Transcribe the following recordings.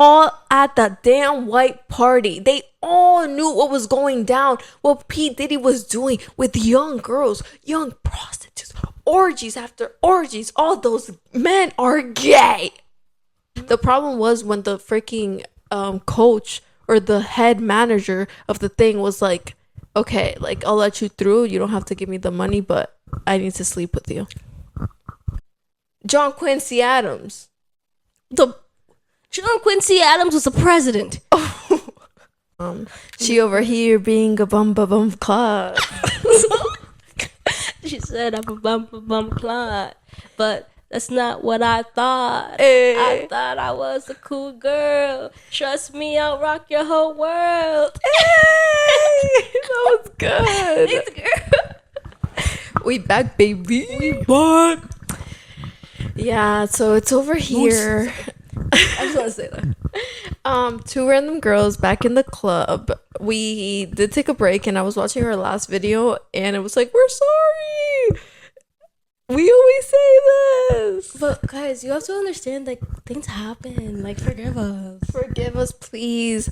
all at the damn white party. They all knew what was going down, what P. Diddy was doing with young girls, young prostitutes, orgies after orgies. All those men are gay. The problem was when the freaking coach or the head manager of the thing was like, okay, like, I'll let you through. You don't have to give me the money, but I need to sleep with you. John Quincy Adams. John Quincy Adams was the president. She over here being a bum clot. She said I'm a bum clot, but that's not what I thought. Hey. I thought I was a cool girl. Trust me, I'll rock your whole world. Hey, that was good. Thanks, girl. We back, baby. We back. Yeah, so it's over here. I just want to say that. Two random girls back in the club. We did take a break, and I was watching our last video, and it was like, we're sorry. We always say this. But guys, you have to understand, like, things happen. Like, forgive us. Forgive us, please.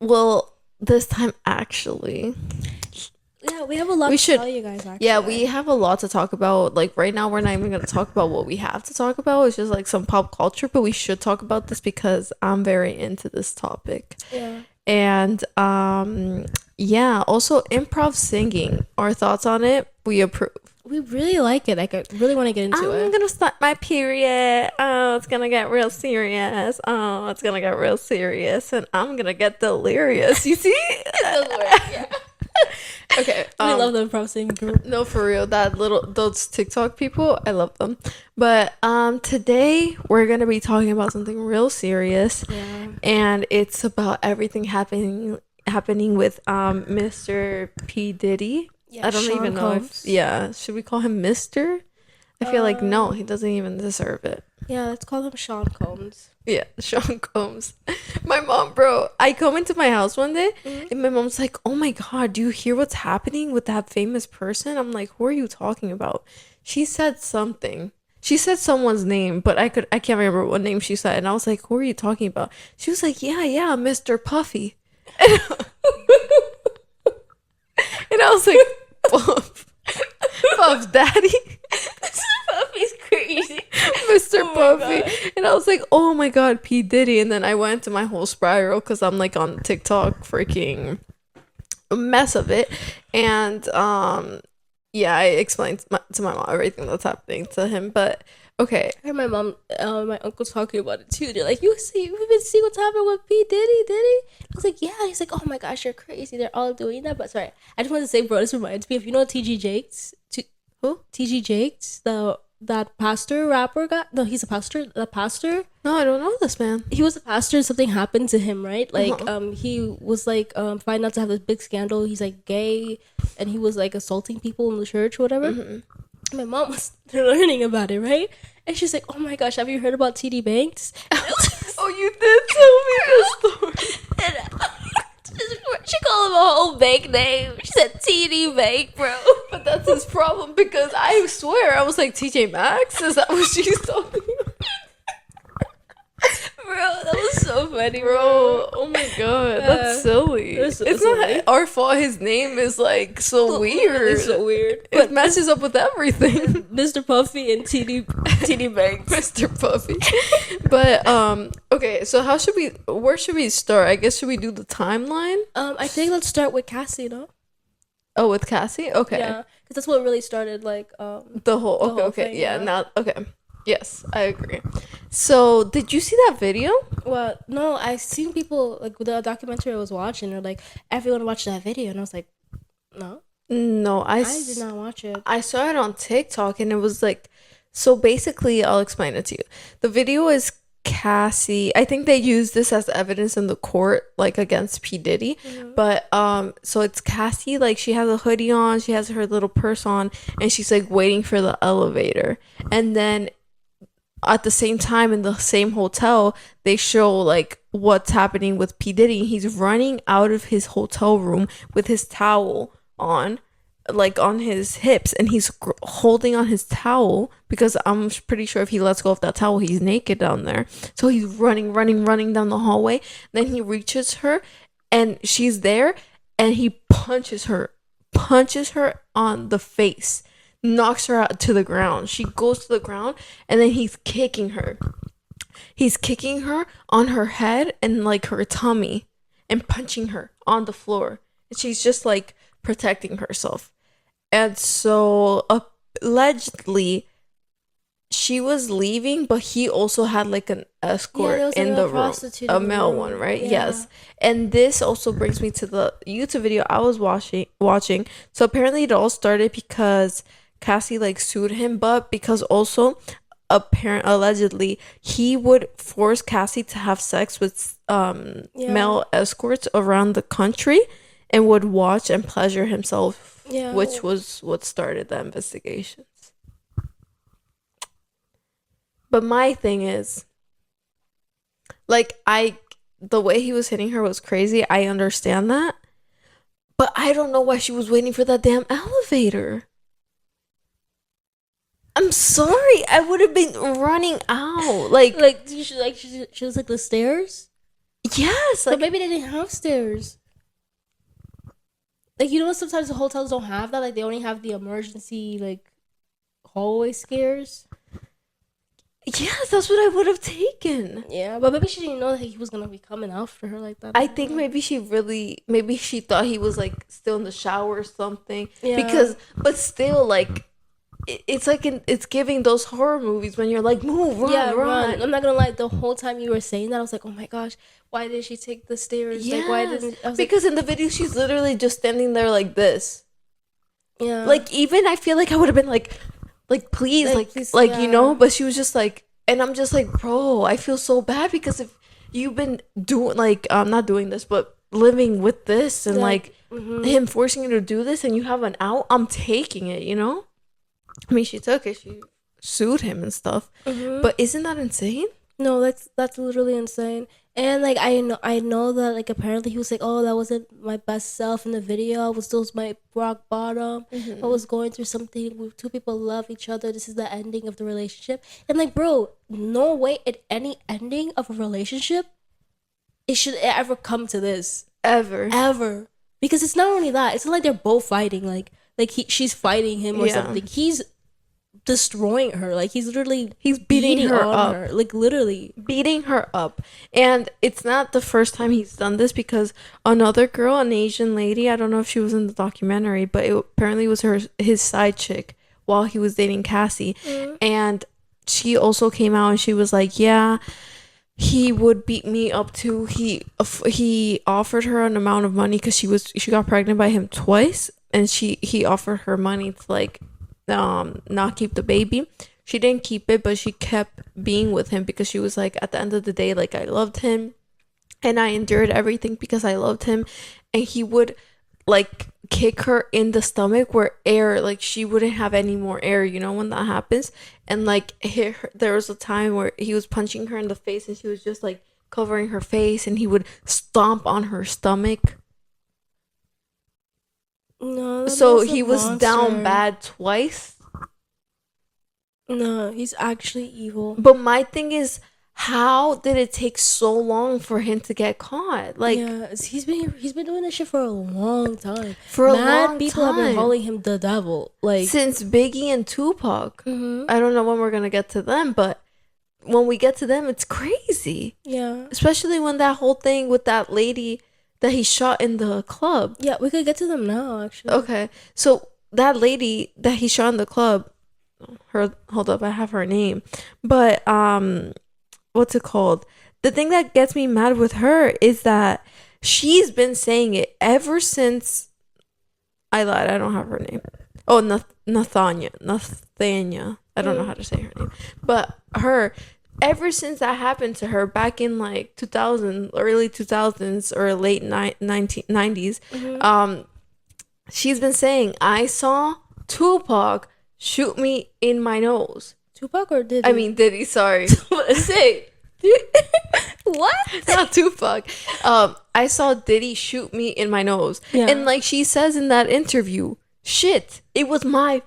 Well, this time, actually. Yeah, we have a lot to tell you guys, actually. Yeah, we have a lot to talk about. Like, right now, we're not even going to talk about what we have to talk about. It's just, like, some pop culture. But we should talk about this because I'm very into this topic. Yeah. And, yeah, also improv singing. Our thoughts on it, we approve. We really like it. Like, I really want to get into it. I'm going to start my period. Oh, it's going to get real serious. Oh, it's going to get real serious. And I'm going to get delirious. You see? It does work, yeah. Okay. We love the improv singing group. No, for real. Those TikTok people, I love them. But today we're gonna be talking about something real serious. Yeah. And it's about everything happening with Mr. P. Diddy. Yeah, I don't Sean even know Combs. should we call him Mr.? I feel like no, he doesn't even deserve it. Yeah, let's call him Sean Combs. Yeah, Sean Combs. My mom, bro, I come into my house one day and my mom's like, oh my God, do you hear what's happening with that famous person? I'm like, who are you talking about? She said something. She said someone's name, but I can't remember what name she said. And I was like, who are you talking about? She was like, yeah, Mr. Puffy. And I was like, Puff Daddy. Puffy's crazy. Mr. Puffy. And I was like, oh my God, P. Diddy. And then I went to my whole spiral because I'm like on TikTok freaking a mess of it. And yeah, I explained to my mom everything that's happening to him. But okay. I heard my mom, my uncle talking about it too. They're like, you've been seeing what's happening with P. Diddy? I was like, yeah. He's like, oh my gosh, you're crazy. They're all doing that. But sorry, I just wanted to say, bro, this reminds me of, you know, TG Jakes? Who? TG Jakes, that pastor rapper guy. No, he's a pastor. The pastor. No, I don't know this man. He was a pastor. Something happened to him, right? Like, he was like, find out to have this big scandal. He's like gay, and he was like assaulting people in the church, or whatever. Mm-hmm. My mom was learning about it, right? And she's like, oh my gosh, have you heard about TD Banks? Oh, you did tell me this story. She called him a whole bank name. She said TD Bank, bro. But that's his problem because I swear I was like, TJ Maxx? Is that what she's talking about? Bro, that was so funny, bro. Oh my God, that's silly. It's silly. Not our fault. His name is like so weird. It's so weird. It messes up with everything. Mr. Puffy and TD Banks. Mr. Puffy. But okay, so where should we start? I guess should we do the timeline? I think let's start with Cassy, no? Oh, with Cassy? Okay. Yeah, because that's what really started like the whole thing, yeah. Now okay. Yes, I agree. So, did you see that video? Well, no, I seen people, like, with the documentary I was watching, they're like, everyone watched that video, and I was like, no, I did not watch it. I saw it on TikTok, and it was like, so basically, I'll explain it to you. The video is Cassy. I think they used this as evidence in the court, like against P. Diddy. Mm-hmm. But so it's Cassy, like she has a hoodie on, she has her little purse on, and she's like waiting for the elevator, and then at the same time in the same hotel they show like what's happening with P. Diddy. He's running out of his hotel room with his towel on, like on his hips, and he's holding on his towel, because I'm pretty sure if he lets go of that towel, he's naked down there. So he's running down the hallway. Then he reaches her, and she's there, and he punches her on the face, knocks her out to the ground. She goes to the ground, and then he's kicking her. He's kicking her on her head and like her tummy, and punching her on the floor. And she's just like protecting herself. And so allegedly she was leaving, but he also had like an escort in the room, a male one, right? Yeah. Yes. And this also brings me to the YouTube video I was watching. So apparently it all started because Cassy like sued him, but because also allegedly he would force Cassy to have sex with male escorts around the country, and would watch and pleasure himself, which was what started the investigations. But my thing is, like, the way he was hitting her was crazy. I understand that, but I don't know why she was waiting for that damn elevator. I'm sorry, I would have been running out. Like she was like the stairs. Yes, but maybe they didn't have stairs. Like, you know, sometimes the hotels don't have that. Like, they only have the emergency, like, hallway scares. Yes, that's what I would have taken. Yeah, but maybe she didn't know that he was gonna be coming after her like that. I think maybe she thought he was, like, still in the shower or something. Yeah. But still, like, it's like it's giving those horror movies when you're like, move, run. I'm not gonna lie, the whole time you were saying that, I was like, oh my gosh, why did she take the stairs? Yes. Like, why didn't because in the video she's literally just standing there like this. Yeah. Like, even I feel like I would have been like please, yeah. You know, but she was just like, and I'm just like, bro, I feel so bad, because if you've been doing, like, not doing this, but living with this, and him forcing you to do this, and you have an out, I'm taking it, you know? I mean, she took it. She sued him and stuff. Mm-hmm. But isn't that insane? No, that's literally insane. And like, I know that, like, apparently he was like, oh, that wasn't my best self in the video. I was still my rock bottom. Mm-hmm. I was going through something where two people love each other. This is the ending of the relationship. And like, bro, no way at any ending of a relationship it should ever come to this. Ever. Because it's not only that. It's not like they're both fighting. Like she's fighting him or something. He's destroying her. Like, he's beating her up. Like, literally beating her up. And it's not the first time he's done this, because another girl, an Asian lady, I don't know if she was in the documentary, but it apparently was his side chick while he was dating Cassy. Mm-hmm. And she also came out and she was like, yeah, he would beat me up too. He offered her an amount of money because she got pregnant by him twice, and he offered her money to, like, not keep the baby. She didn't keep it, but she kept being with him because she was like, at the end of the day, like, I loved him and I endured everything because I loved him. And he would, like, kick her in the stomach where air, like, she wouldn't have any more air, you know, when that happens. And like, hit her. There was a time where he was punching her in the face and she was just like covering her face, and he would stomp on her stomach. No, so he was down bad twice. No, he's actually evil. But my thing is, how did it take so long for him to get caught? Like, yeah, he's been doing this shit for a long time. People have been calling him the devil, like, since Biggie and Tupac. Mm-hmm. I don't know when we're gonna get to them, but when we get to them, it's crazy. Yeah, especially when that whole thing with that lady that he shot in the club. Yeah, we could get to them now, actually. Okay, so that lady that he shot in the club, hold up, I have her name, but what's it called? The thing that gets me mad with her is that she's been saying it ever since. I lied, I don't have her name. Oh, Nathania. I don't know how to say her name, but her. Ever since that happened to her back in like 2000, early 2000s or late 1990s, mm-hmm. She's been saying, I saw Tupac shoot me in my nose. Tupac or Diddy? I mean Diddy, sorry. Say what? Not Tupac. I saw Diddy shoot me in my nose. Yeah. And like she says in that interview, shit, it was my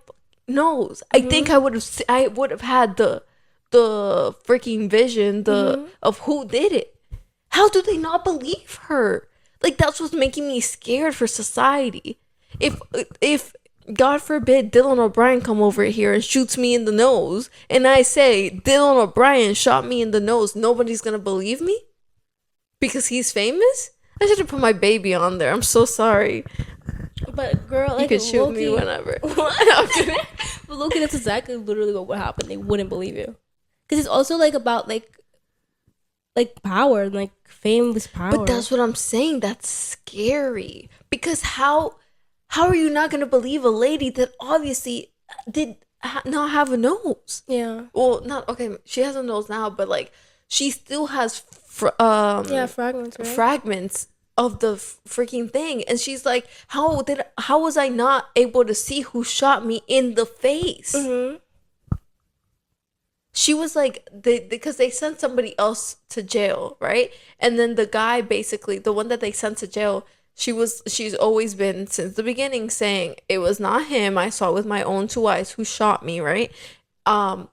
nose. I think I would have had the freaking vision of who did it. How do they not believe her? Like, that's what's making me scared for society. If God forbid Dylan O'Brien come over here and shoots me in the nose, and I say Dylan O'Brien shot me in the nose, nobody's gonna believe me because he's famous. I should have put my baby on there. I'm so sorry. But girl, like, you could shoot me whenever. But Loki, that's exactly literally what happened. They wouldn't believe you because it's also like about like power and like fame with power. But that's what I'm saying. That's scary because how are you not gonna believe a lady that obviously did not have a nose? Yeah. Well, not okay. She has a nose now, but like she still has fragments, right? Fragments of the freaking thing, and she's like, how was I not able to see who shot me in the face? She was like, because they sent somebody else to jail, right? And then the guy, basically the one that they sent to jail, she's always been since the beginning saying it was not him. I saw with my own 2 eyes who shot me, right? And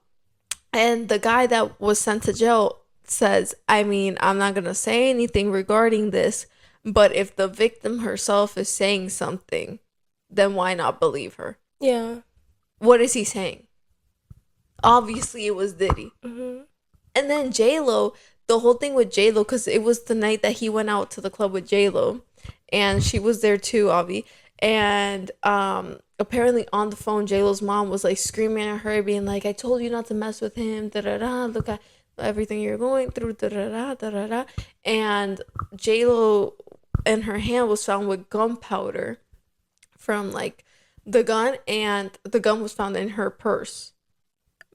the guy that was sent to jail says, I mean, I'm not gonna say anything regarding this, but if the victim herself is saying something, then why not believe her? Yeah. What is he saying? Obviously it was Diddy. And then J-Lo, the whole thing with J-Lo, because it was the night that he went out to the club with J-Lo, and she was there too, Avi. And apparently on the phone, J-Lo's mom was like screaming at her, being like, I told you not to mess with him, da-da-da, look at everything you're going through, da-da-da, da-da-da. And J-Lo in her hand was found with gunpowder from like the gun, and the gun was found in her purse.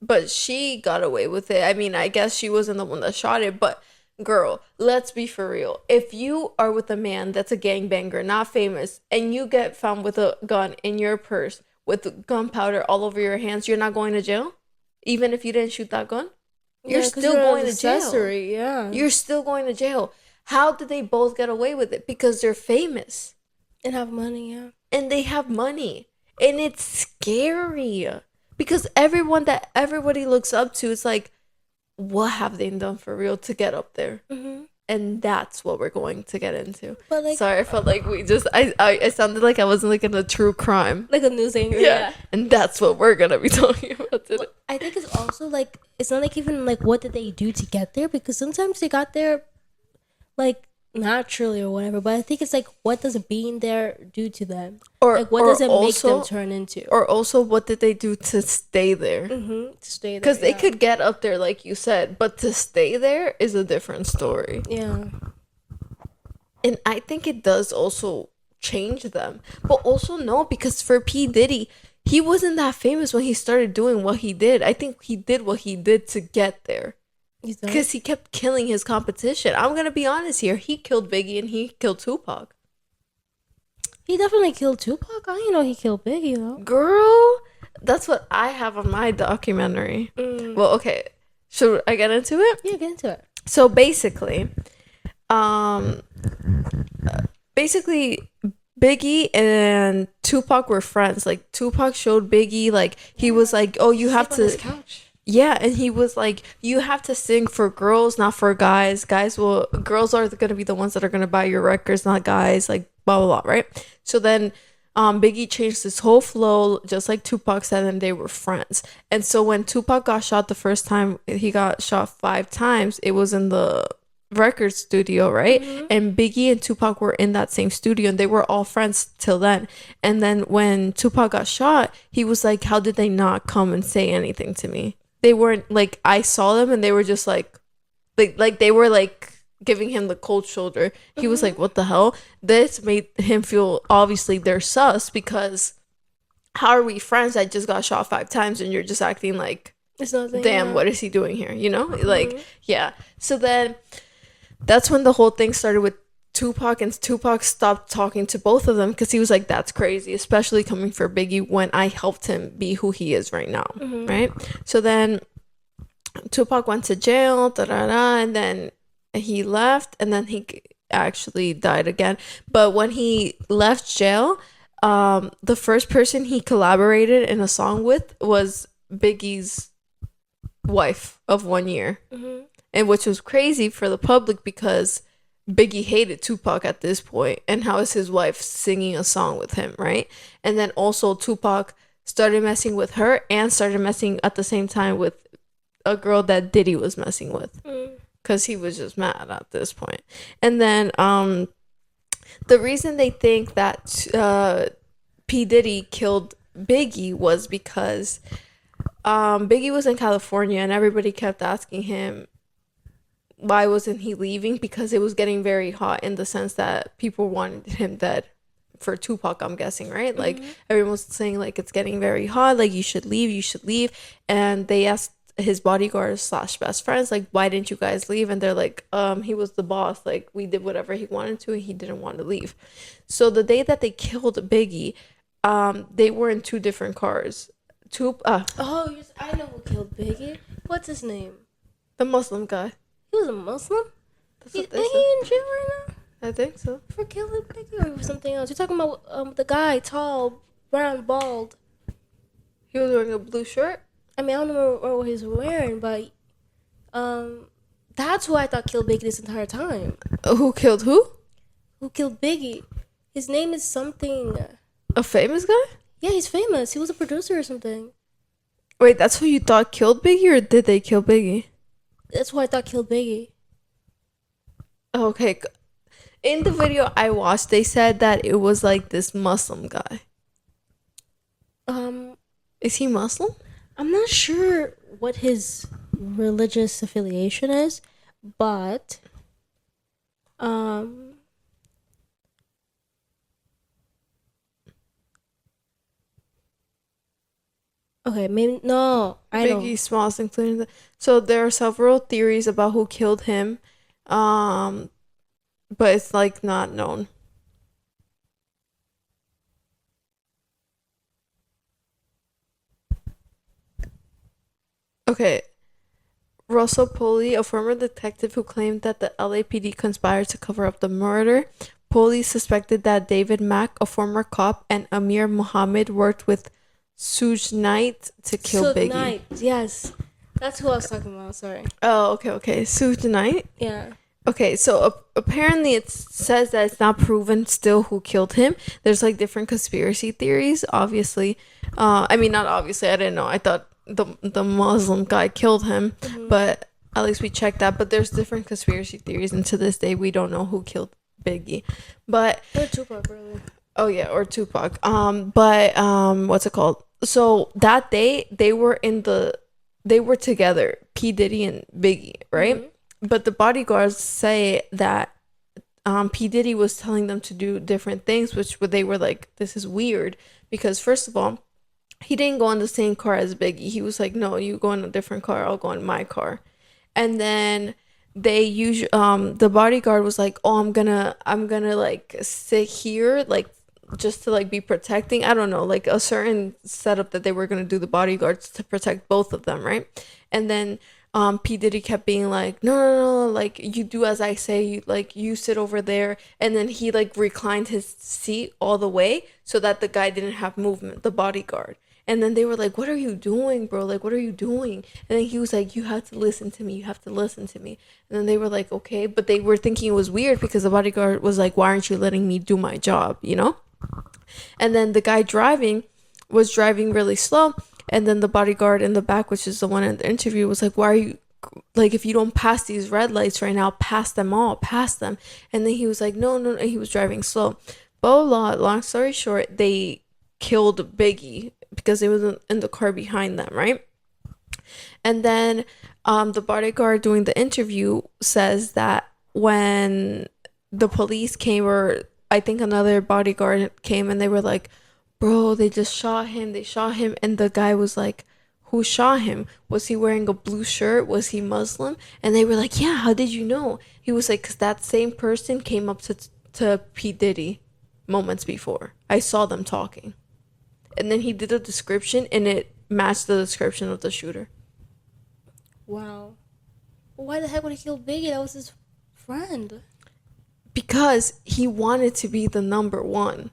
But she got away with it. I mean, I guess she wasn't the one that shot it, but girl, let's be for real. If you are with a man that's a gangbanger, not famous, and you get found with a gun in your purse with gunpowder all over your hands, you're not going to jail? Even if you didn't shoot that gun? You're still going to jail. Yeah. You're still going to jail. How did they both get away with it? Because they're famous. And have money, yeah. And they have money. And it's scary. Because everybody looks up to, it's like, what have they done for real to get up there? And that's what we're going to get into. But like, sorry, I felt like I sounded like I wasn't like in a true crime, like a news anchor. Yeah, and that's what we're gonna be talking about today. Well, I think it's also like, it's not like even like what did they do to get there, because sometimes they got there like naturally or whatever, but I think it's like, what does being there do to them, or like what does it make them turn into, or also what did they do to stay there? To stay there, because they could get up there like you said, but to stay there is a different story. Yeah. And I think it does also change them, but also no, because for P. Diddy, he wasn't that famous when he started doing what he did. I think he did what he did to get there. Because he kept killing his competition. I'm gonna be honest here. He killed Biggie and he killed Tupac. He definitely killed Tupac. I didn't know he killed Biggie though. Girl, that's what I have on my documentary. Well, okay. Should I get into it? Yeah, get into it. So basically, Biggie and Tupac were friends. Like, Tupac showed Biggie, like, he was like, oh, you have to... Yeah, and he was like, you have to sing for girls, not for guys. Girls are going to be the ones that are going to buy your records, not guys, like, blah, blah, blah, right? So then Biggie changed his whole flow, just like Tupac said, and they were friends. And so when Tupac got shot the first time, he got shot 5 times. It was in the record studio, right? And Biggie and Tupac were in that same studio, and they were all friends till then. And then when Tupac got shot, he was like, how did they not come and say anything to me? They weren't like, I saw them and they were just like they were like giving him the cold shoulder. He was like, what the hell? This made him feel, obviously they're sus, because how are we friends? I just got shot 5 times and you're just acting like, it's nothing, damn, what is he doing here? You know, like, yeah. So then that's when the whole thing started with Tupac, and Tupac stopped talking to both of them because he was like, that's crazy, especially coming for Biggie when I helped him be who he is right now, right? So then Tupac went to jail, and then he left, and then he actually died again. But when he left jail, the first person he collaborated in a song with was Biggie's wife of 1 year. Mm-hmm. And which was crazy for the public because Biggie hated Tupac at this point, and how is his wife singing a song with him, right? And then also Tupac started messing with her and started messing at the same time with a girl that Diddy was messing with, because he was just mad at this point. And then the reason they think that P. Diddy killed Biggie was because Biggie was in California and everybody kept asking him why wasn't he leaving, because it was getting very hot in the sense that people wanted him dead for Tupac, I'm guessing, right? Like everyone was saying like it's getting very hot, like you should leave. And they asked his bodyguards / best friends like, why didn't you guys leave? And they're like, he was the boss, like we did whatever he wanted to and he didn't want to leave. So the day that they killed Biggie, they were in 2 different cars. I know who killed Biggie. What's his name? The Muslim guy. He was a Muslim? That's Is what they he said. in jail right now? I think so. For killing Biggie or for something else? You're talking about the guy, tall, brown, bald. He was wearing a blue shirt. I mean, I don't know what he was wearing, but that's who I thought killed Biggie this entire time. Who killed who? Who killed Biggie? His name is something. A famous guy? Yeah, he's famous. He was a producer or something. Wait, that's who you thought killed Biggie, or did they kill Biggie? That's who I thought killed Biggie. Okay. In the video I watched, they said that it was like this Muslim guy. Is he Muslim? I'm not sure what his religious affiliation is, but okay, maybe no. I don't. Biggie Smalls, including the. So there are several theories about who killed him, but it's like not known. Okay. Russell Poley, a former detective who claimed that the LAPD conspired to cover up the murder. Poley suspected that David Mack, a former cop, and Amir Muhammad worked with Suge Knight to kill Biggie. Knight, yes. That's who I was talking about, sorry. Oh, okay. Suge Knight? Yeah. Okay, so apparently it says that it's not proven still who killed him. There's like different conspiracy theories, obviously. I mean, not obviously, I didn't know. I thought the Muslim guy killed him, but at least we checked that. But there's different conspiracy theories, and to this day, we don't know who killed Biggie. But Or Tupac, really. Oh yeah, or Tupac. What's it called? So that day they were together, P. Diddy and Biggie, right? But the bodyguards say that P. Diddy was telling them to do different things, which they were like, this is weird, because first of all, he didn't go in the same car as Biggie. He was like, no, you go in a different car, I'll go in my car. And then the bodyguard was like, oh, I'm gonna like sit here, like just to like be protecting, I don't know, like a certain setup that they were gonna do, the bodyguards, to protect both of them, right? And then P. Diddy kept being like, no, like you do as I say, you sit over there. And then he like reclined his seat all the way so that the guy didn't have movement, the bodyguard. And then they were like, what are you doing, bro? Like, what are you doing? And then he was like, you have to listen to me. And then they were like, okay. But they were thinking it was weird because the bodyguard was like, why aren't you letting me do my job, you know? And then the guy was driving really slow. And then the bodyguard in the back, which is the one in the interview, was like, why are you, like, if you don't pass these red lights right now, pass them. And then he was like, no. And he was driving slow. Long story short, they killed Biggie because it was in the car behind them, right? And then the bodyguard doing the interview says that when the police came, or I think another bodyguard came, and they were like, bro, they just shot him. And the guy was like, who shot him? Was he wearing a blue shirt? Was he Muslim? And they were like, yeah, how did you know? He was like, because that same person came up to P. Diddy moments before. I saw them talking. And then he did a description, and it matched the description of the shooter. Wow. Why the heck would he kill Biggie? That was his friend. Because he wanted to be the number one.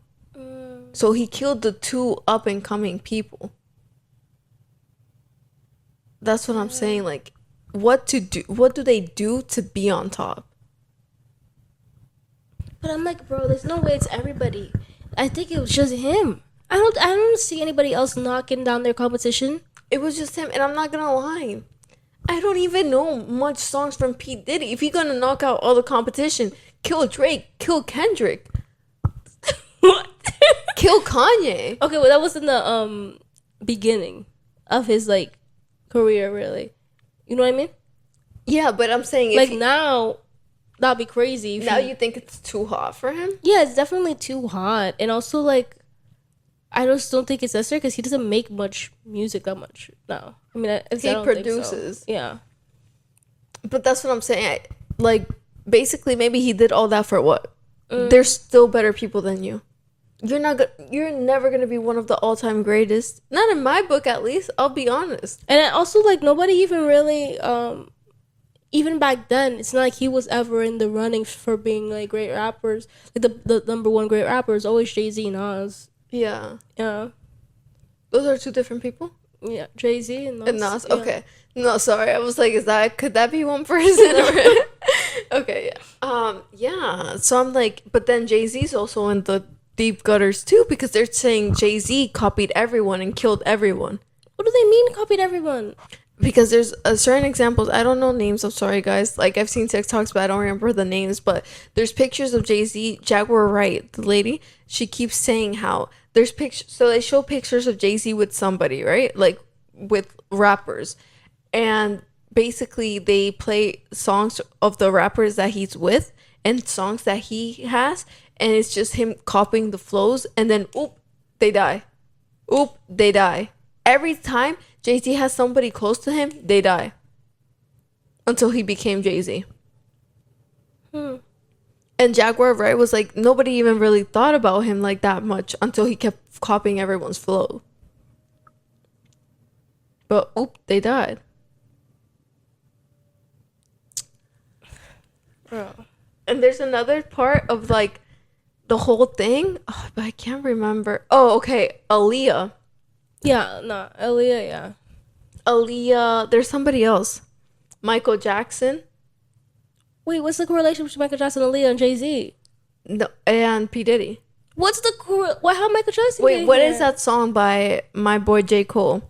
So he killed the two up and coming people. That's what I'm saying. Like, what do they do to be on top? But I'm like, bro, there's no way it's everybody. I think it was just him. I don't see anybody else knocking down their competition. It was just him, and I'm not gonna lie. I don't even know much songs from P. Diddy. If you're gonna knock out all the competition, kill Drake, kill Kendrick. What? Kill Kanye. Okay, well that was in the beginning of his like career, really. You know what I mean? Yeah, but I'm saying like now, that'd be crazy. Now you think it's too hot for him? Yeah, it's definitely too hot, and also like, I just don't think it's necessary because he doesn't make much music that much now. I mean, he produces. So. Yeah, but that's what I'm saying. Like, basically, maybe he did all that for what? There's still better people than you. You're never gonna be one of the all-time greatest. Not in my book, at least. I'll be honest. And also, like, nobody even really, even back then, it's not like he was ever in the running for being like great rappers. Like the number one great rapper is always Jay-Z and Nas. Yeah. Yeah. Those are two different people? Yeah, Jay-Z and Nas. And Nas, yeah. Okay. No, sorry. I was like, could that be one person? Okay, yeah. Yeah. So I'm like, but then Jay-Z's also in the deep gutters too, because they're saying Jay-Z copied everyone and killed everyone. What do they mean copied everyone? Because there's certain examples. I don't know names. I'm sorry, guys. Like, I've seen TikToks, but I don't remember the names. But there's pictures of Jay-Z. Jaguar Wright, the lady, she keeps saying how there's pictures. So they show pictures of Jay-Z with somebody, right? Like, with rappers. And basically, they play songs of the rappers that he's with and songs that he has. And it's just him copying the flows. And then, oop, they die. Oop, they die. Every time Jay-Z has somebody close to him, they die. Until he became Jay-Z. And Jaguar Wright was like, nobody even really thought about him like that much until he kept copying everyone's flow. But, oop, they died. Bro. And there's another part of, like, the whole thing. Oh, but I can't remember. Oh, okay. Aaliyah. Yeah, no. Aaliyah, yeah. Aaliyah. There's somebody else. Michael Jackson. Wait, what's the correlation between Michael Jackson, Aaliyah, and Jay-Z? No, and P. Diddy. What's the how Michael Jackson? Wait, what is that song by my boy J. Cole?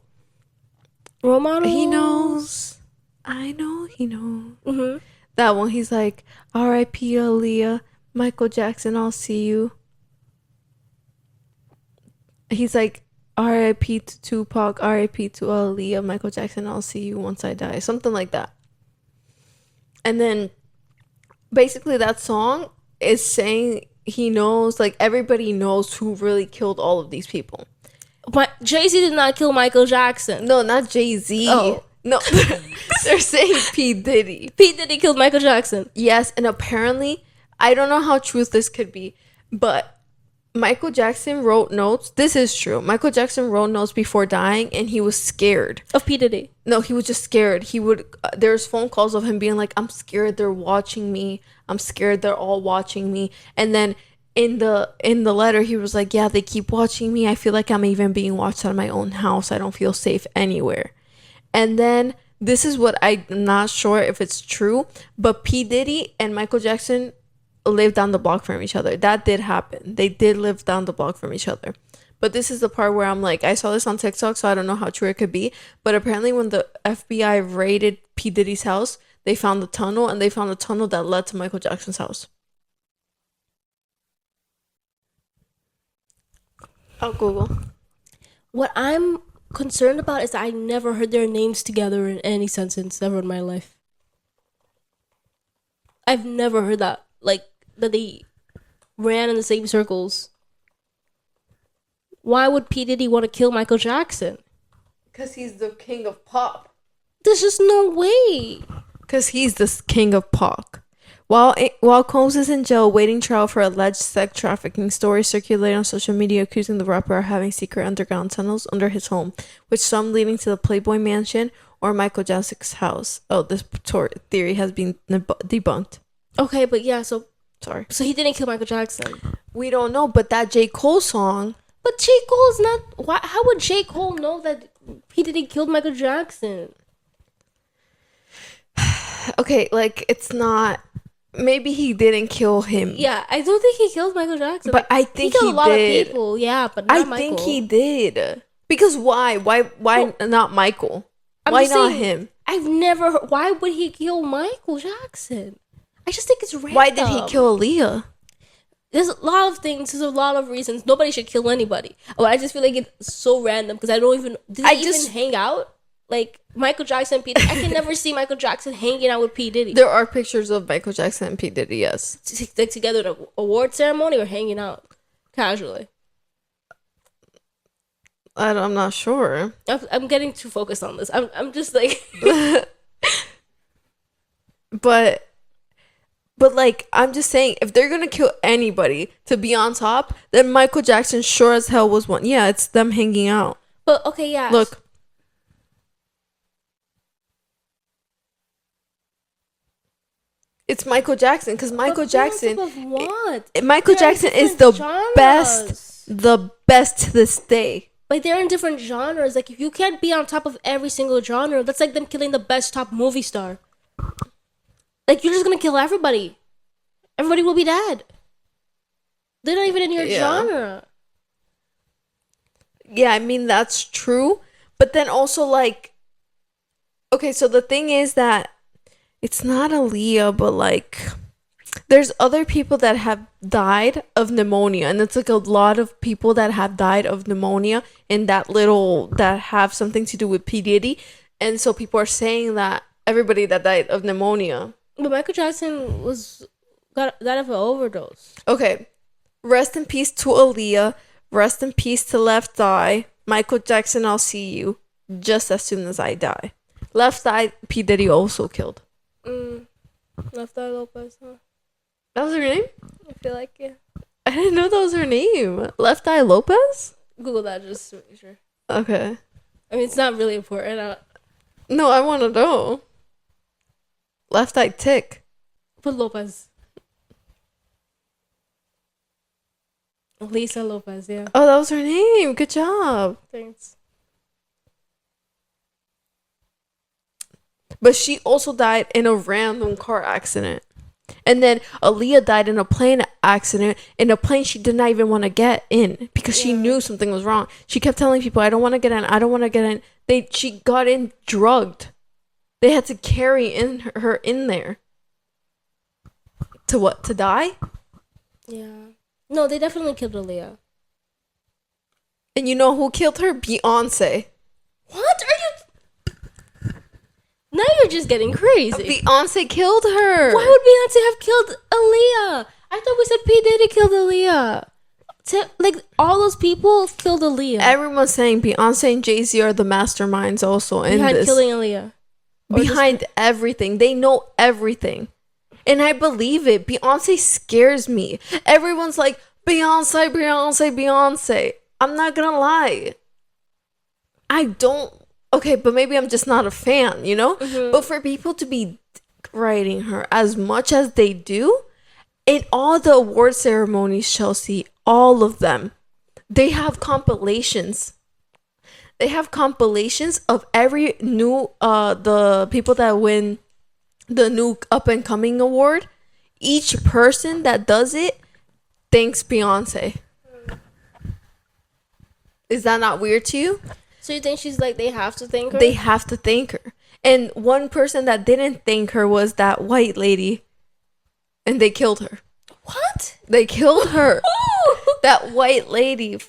Role model? He knows. I know he knows. Mm-hmm. That one, he's like, R.I.P. Aaliyah, Michael Jackson, I'll see you. He's like, R.I.P. to Tupac, R.I.P. to Aaliyah, Michael Jackson, I'll see you once I die. Something like that. And then, basically, that song is saying he knows, like, everybody knows who really killed all of these people. But Jay-Z did not kill Michael Jackson. No, not Jay-Z. Oh. No, they're saying P. Diddy. P. Diddy killed Michael Jackson. Yes, and apparently, I don't know how true this could be, but Michael Jackson wrote notes. This is true. Michael Jackson wrote notes before dying, and he was scared. Of P. Diddy? No, he was just scared. He would, there's phone calls of him being like, I'm scared they're watching me. I'm scared they're all watching me. And then in the letter, he was like, yeah, they keep watching me. I feel like I'm even being watched out of my own house. I don't feel safe anywhere. And then this is what I'm not sure if it's true, but P. Diddy and Michael Jackson lived down the block from each other. That did happen. They did live down the block from each other. But this is the part where I'm like, I saw this on TikTok, so I don't know how true it could be. But apparently when the FBI raided P. Diddy's house, they found the tunnel, and they found the tunnel that led to Michael Jackson's house. I'll Google. What I'm concerned about is that I never heard their names together in any sentence ever in my life. I've never heard that. Like, that they ran in the same circles. Why would P. Diddy want to kill Michael Jackson? Because he's the king of pop. There's just no way. Because he's the king of pop. While Combs is in jail waiting trial for alleged sex trafficking, stories circulate on social media accusing the rapper of having secret underground tunnels under his home, with some leading to the Playboy Mansion or Michael Jackson's house. Oh, this theory has been debunked. Okay, but yeah, Sorry. So he didn't kill Michael Jackson. We don't know, but that J. Cole song... But J. Cole's not. Why? How would J. Cole know that P. Diddy killed Michael Jackson? Okay, like it's not. Maybe he didn't kill him. Yeah, I don't think he killed Michael Jackson. But I think he killed a lot did. of people. Yeah, but not I Michael. think he did. Because why? Why not Michael? Why not him? I've never heard. Why would he kill Michael Jackson? I just think it's random. Why did he kill Aaliyah? There's a lot of things. There's a lot of reasons. Nobody should kill anybody. Oh, I just feel like it's so random because I don't even. Did they even hang out? Like Michael Jackson and P. Diddy. I can never see Michael Jackson hanging out with P. Diddy. There are pictures of Michael Jackson and P. Diddy, yes. Like together at an award ceremony or hanging out casually. I'm not sure. I'm getting too focused on this. I'm just like. But like, I'm just saying, if they're gonna kill anybody to be on top, then Michael Jackson sure as hell was one. Yeah, it's them hanging out. But okay, yeah. Look. It's Michael Jackson because Michael Jackson. What? Michael Jackson is the best to this day. Like they're in different genres. Like if you can't be on top of every single genre, that's like them killing the best top movie star. Like you're just gonna kill everybody. Everybody will be dead. They're not even in your genre. Yeah, I mean that's true. But then also like, okay, so the thing is that it's not Aaliyah, but like there's other people that have died of pneumonia, and it's like a lot of people that have died of pneumonia in that have something to do with P. Diddy. And so people are saying that everybody that died of pneumonia. But Michael Jackson got of an overdose. Okay. Rest in peace to Aaliyah. Rest in peace to Left Eye. Michael Jackson, I'll see you just as soon as I die. Left Eye, P. Diddy also killed. Left Eye Lopez, huh? That was her name? I feel like, yeah. I didn't know that was her name. Left Eye Lopez? Google that just to make sure. Okay. I mean, it's not really important. No, I want to know. Left Eye Tick. Put Lopez. Lisa Lopez, yeah. Oh, that was her name. Good job. Thanks. But she also died in a random car accident. And then Aaliyah died in a plane accident, in a plane she did not even want to get in because she knew something was wrong. She kept telling people, I don't want to get in, I don't want to get in. She got in drugged. They had to carry her in there. To what? To die? Yeah. No, they definitely killed Aaliyah. And you know who killed her? Beyonce. What are you? Now you're just getting crazy. Beyonce killed her. Why would Beyonce have killed Aaliyah? I thought we said P. Diddy killed Aaliyah. Like all those people killed Aaliyah. Everyone's saying Beyonce and Jay-Z are the masterminds also in behind this. Killing Aaliyah. Behind everything. They know everything. And I believe it. Beyonce scares me. Everyone's like, Beyonce, Beyonce, Beyonce. I'm not gonna lie. I don't. Okay, but maybe I'm just not a fan, you know? Mm-hmm. But for people to be writing her as much as they do, in all the award ceremonies, Chelsea, all of them, they have compilations. They have compilations of every new, the people that win the new up and coming award. Each person that does it thanks Beyonce. Is that not weird to you? So you think she's like, they have to thank her? They have to thank her. And one person that didn't thank her was that white lady. And they killed her. What? They killed her. That white lady.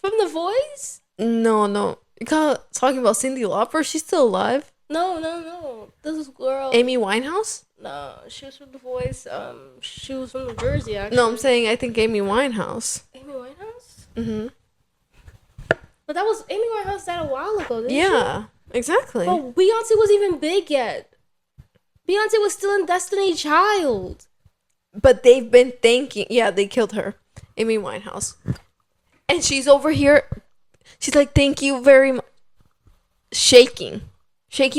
From The Voice? No. You talking about Cyndi Lauper? She's still alive? No. This girl. Amy Winehouse? No, she was from The Voice. She was from New Jersey, actually. No, I'm saying I think Amy Winehouse. Amy Winehouse? Mm-hmm. But that was Amy Winehouse died a while ago, didn't she? Yeah, exactly. But Beyonce wasn't even big yet. Beyonce was still in Destiny Child. But they've been thanking. Yeah, they killed her. Amy Winehouse. And she's over here. She's like, thank you very much. Shaking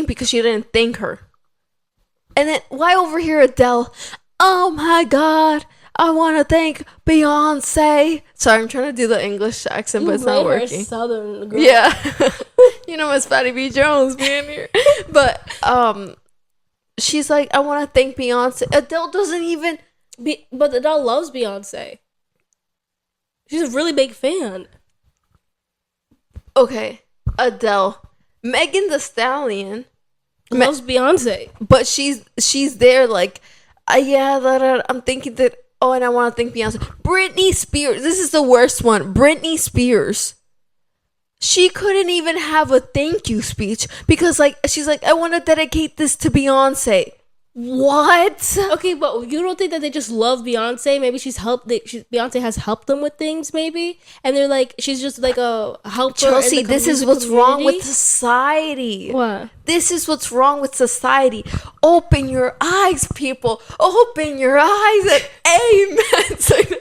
because she didn't thank her. And then why over here Adele? Oh my God, I want to thank Beyonce. Sorry, I'm trying to do the English accent, but it's not working. Southern girl. Yeah. You know, Miss Patty B. Jones being here. But she's like, I want to thank Beyonce. Adele doesn't even... But Adele loves Beyonce. She's a really big fan. Okay, Adele. Megan Thee Stallion loves Beyonce. But she's there like, I'm thinking that, oh, and I want to thank Beyonce. Britney Spears. This is the worst one. Britney Spears. She couldn't even have a thank you speech because, like, she's like, I want to dedicate this to Beyonce. What? Okay, but you don't think that they just love Beyonce? Maybe Beyonce has helped them with things, maybe, and they're like, she's just like a helper. Chelsea, this is what's wrong with society. What? This is what's wrong with society. Open your eyes, people. Open your eyes and amen.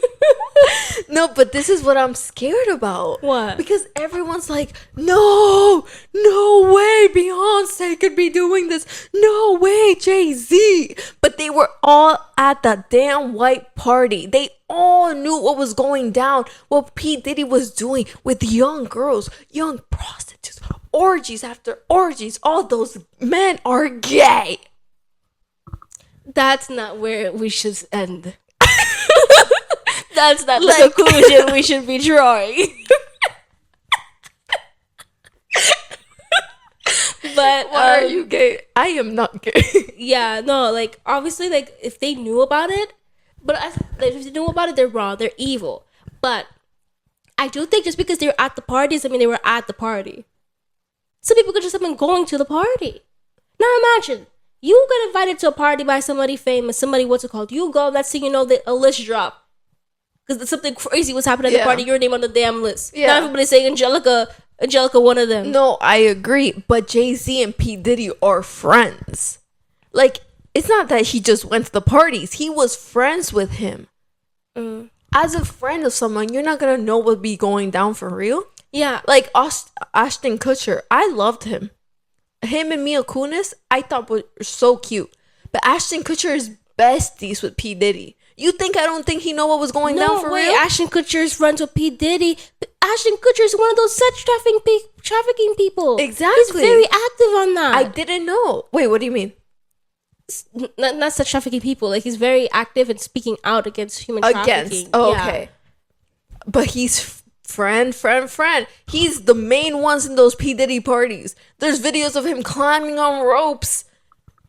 No, but this is what I'm scared about. What? Because everyone's like, no way Beyonce could be doing this. No way Jay-Z. But they were all at the damn white party. They all knew what was going down, what P. Diddy was doing with young girls, young prostitutes, orgies after orgies. All those men are gay. That's not where we should end. That's not the conclusion we should be drawing. But why are you gay? I am not gay. Yeah, no, like, obviously, like, if they knew about it, if they knew about it, they're wrong, they're evil. But I do think just because they were at the parties, I mean, they were at the party. Some people could just have been going to the party. Now imagine, you get invited to a party by somebody famous, somebody, what's it called? You go, let's say you know that a list drop. Because something crazy was happening at the party, your name on the damn list. Yeah. Now everybody's saying Angelica, one of them. No, I agree. But Jay-Z and P. Diddy are friends. Like, it's not that he just went to the parties. He was friends with him. As a friend of someone, you're not going to know what be going down for real. Yeah. Like, Ashton Kutcher, I loved him. Him and Mila Kunis, I thought were so cute. But Ashton Kutcher is besties with P. Diddy. You think I don't think he know what was going down for real? Ashton Kutcher is friends with P. Diddy. But Ashton Kutcher is one of those sex trafficking people. Exactly. He's very active on that. I didn't know. Wait, what do you mean? Not sex trafficking people. Like, he's very active and speaking out against human trafficking. Okay. But he's friend. He's the main ones in those P. Diddy parties. There's videos of him climbing on ropes,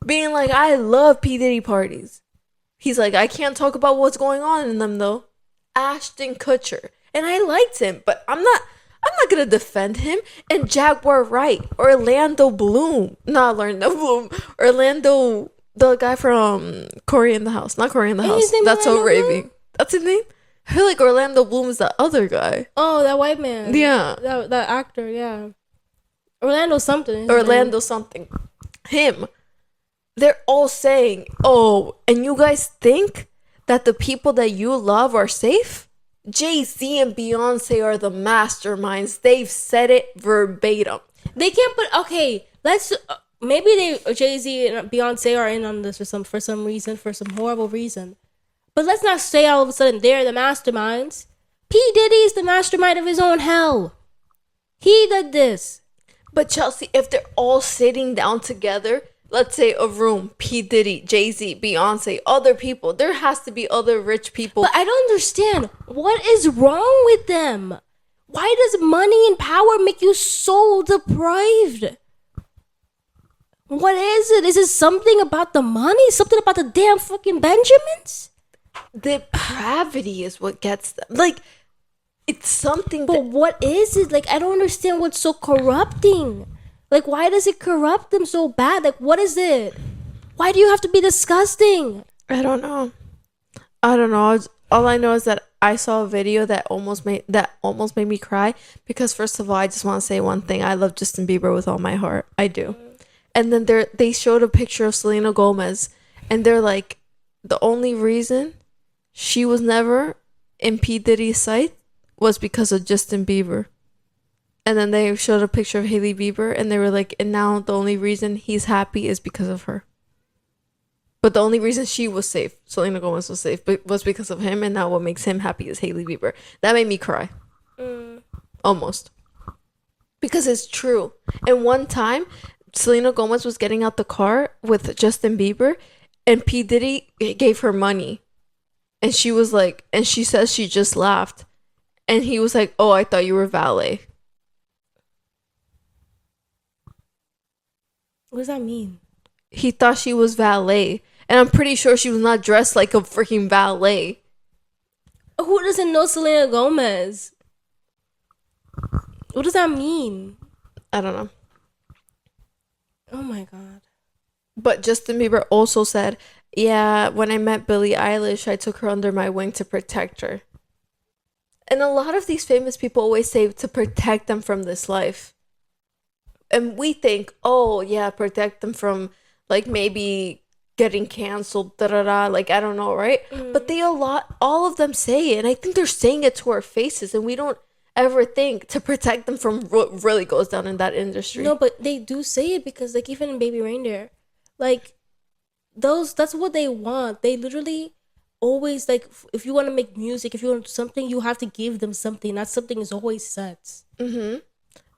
being like, I love P. Diddy parties. He's like, I can't talk about what's going on in them though. Ashton Kutcher. And I liked him, but I'm not gonna defend him. And Jaguar Wright, Orlando Bloom, the guy from Corey in the House. Not Corey in the House. That's so raving. That's his name? I feel like Orlando Bloom is the other guy. Oh, that white man. Yeah. That actor, yeah. Orlando something. Him. They're all saying, oh, and you guys think that the people that you love are safe? Jay-Z and Beyonce are the masterminds. They've said it verbatim. They can't put, okay, maybe Jay-Z and Beyonce are in on this for some reason, for some horrible reason. But let's not say all of a sudden they're the masterminds. P. Diddy is the mastermind of his own hell. He did this. But Chelsea, if they're all sitting down together, let's say a room, P. Diddy, Jay-Z, Beyonce, other people. There has to be other rich people. But I don't understand. What is wrong with them? Why does money and power make you so deprived? What is it? Is it something about the money? Something about the damn fucking Benjamins? Depravity is what gets them. Like, it's something. But what is it? Like, I don't understand what's so corrupting. Like, why does it corrupt them so bad? Like, what is it? Why do you have to be disgusting? I don't know. All I know is that I saw a video that almost made me cry because, first of all, I just want to say one thing. I love Justin Bieber with all my heart. I do. And then they showed a picture of Selena Gomez, and they're like, the only reason she was never in P. Diddy's sight was because of Justin Bieber. And then they showed a picture of Hailey Bieber, and they were like, and now the only reason he's happy is because of her. But the only reason she was safe, Selena Gomez was safe, was because of him, and now what makes him happy is Hailey Bieber. That made me cry. Almost. Because it's true. And one time, Selena Gomez was getting out the car with Justin Bieber, and P. Diddy gave her money. And she was like, and she says she just laughed. And he was like, oh, I thought you were valet. What does that mean? He thought she was valet. And I'm pretty sure she was not dressed like a freaking valet. Who doesn't know Selena Gomez? What does that mean? I don't know. Oh my God. But Justin Bieber also said, yeah, when I met Billie Eilish, I took her under my wing to protect her. And a lot of these famous people always say to protect them from this life. And we think, oh, yeah, protect them from, like, maybe getting canceled, like, I don't know, right? But all of them say it. And I think they're saying it to our faces. And we don't ever think to protect them from what really goes down in that industry. No, but they do say it because, like, even in Baby Reindeer, like, that's what they want. They literally always, like, if you want to make music, if you want something, you have to give them something. That something is always sex.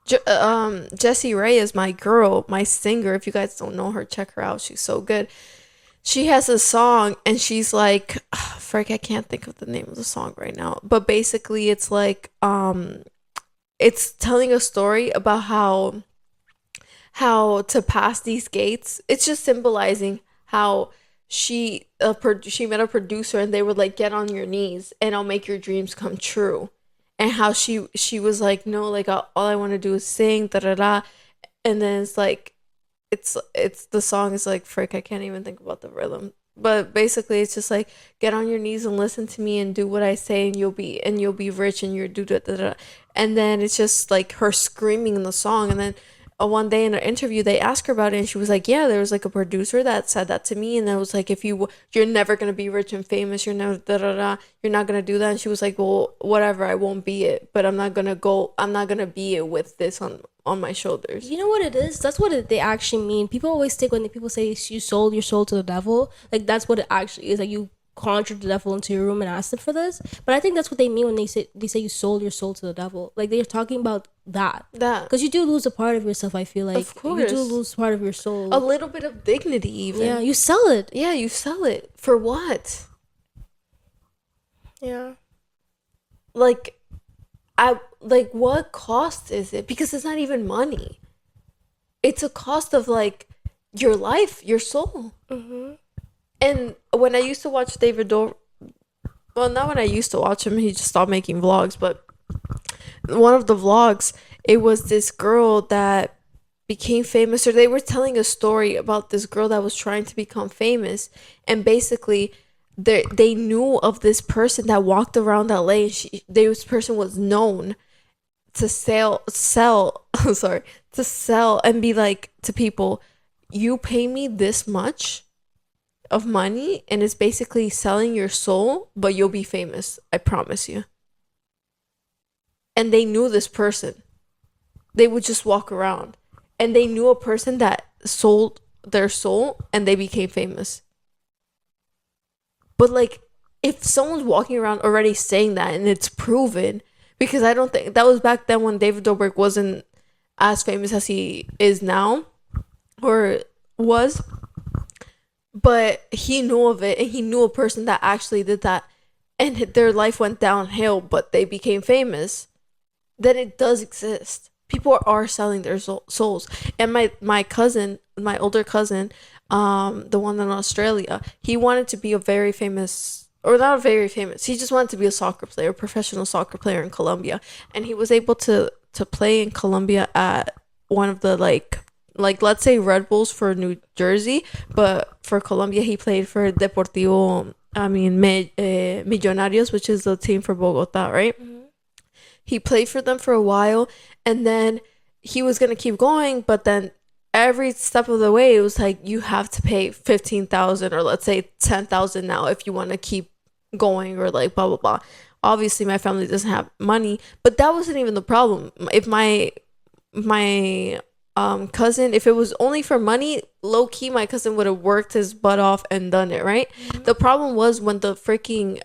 Jessie Ray is my girl, my singer. If you guys don't know her, check her out. She's so good. She has a song and she's like, frick, I can't think of the name of the song right now. But basically it's like, it's telling a story about how to pass these gates. It's just symbolizing how she met a producer and they were like, get on your knees and I'll make your dreams come true. And how she was like, no, like all I want to do is sing, and then it's like, it's the song is like, frick, I can't even think about the rhythm. But basically, it's just like, get on your knees and listen to me and do what I say, and you'll be rich, and you're do. And then it's just like her screaming in the song, and then one day in an interview they asked her about it and she was like, yeah, there was like a producer that said that to me, and then it was like, if you're never gonna be rich and famous, you're never you're not gonna do that. And she was like, well, whatever, I won't be it, but I'm not gonna be it with this on my shoulders. You know what it is? That's what they actually mean. People always think when people say you sold your soul to the devil, like that's what it actually is. Like you conjured the devil into your room and asked him for this. But I think that's what they mean when they say you sold your soul to the devil. Like they're talking about that because you do lose a part of yourself. I feel like, of course, you do lose part of your soul, a little bit of dignity, even. Yeah, you sell it. Yeah, you sell it for what? Yeah, like what cost is it? Because it's not even money. It's a cost of like your life, your soul. And when I used to watch David Dobrik, well, not when I used to watch him, he just stopped making vlogs, but one of the vlogs, it was this girl that became famous, or they were telling a story about this girl that was trying to become famous, and basically they knew of this person that walked around LA, and this person was known to sell and be like to people, you pay me this much of money, and it's basically selling your soul, but you'll be famous, I promise you. And they knew this person. They would just walk around, and they knew a person that sold their soul and they became famous. But like, if someone's walking around already saying that and it's proven, because I don't think that was back then when David Dobrik wasn't as famous as he is now, or was. But he knew of it, and he knew a person that actually did that, and their life went downhill, but they became famous. Then it does exist. People are selling their souls. And my cousin, my older cousin, the one in Australia, he wanted to be a very famous, or not very famous, he just wanted to be a soccer player, professional soccer player in Colombia. And he was able to play in Colombia at one of the like let's say Red Bulls for New Jersey, but for Colombia he played for Millonarios, which is the team for Bogota, right? He played for them for a while, and then he was gonna keep going, but then every step of the way it was like, you have to pay 15,000 or let's say 10,000 now if you want to keep going, or like blah blah blah. Obviously my family doesn't have money, but that wasn't even the problem. If my cousin, if it was only for money, low key, my cousin would have worked his butt off and done it, right? The problem was when the freaking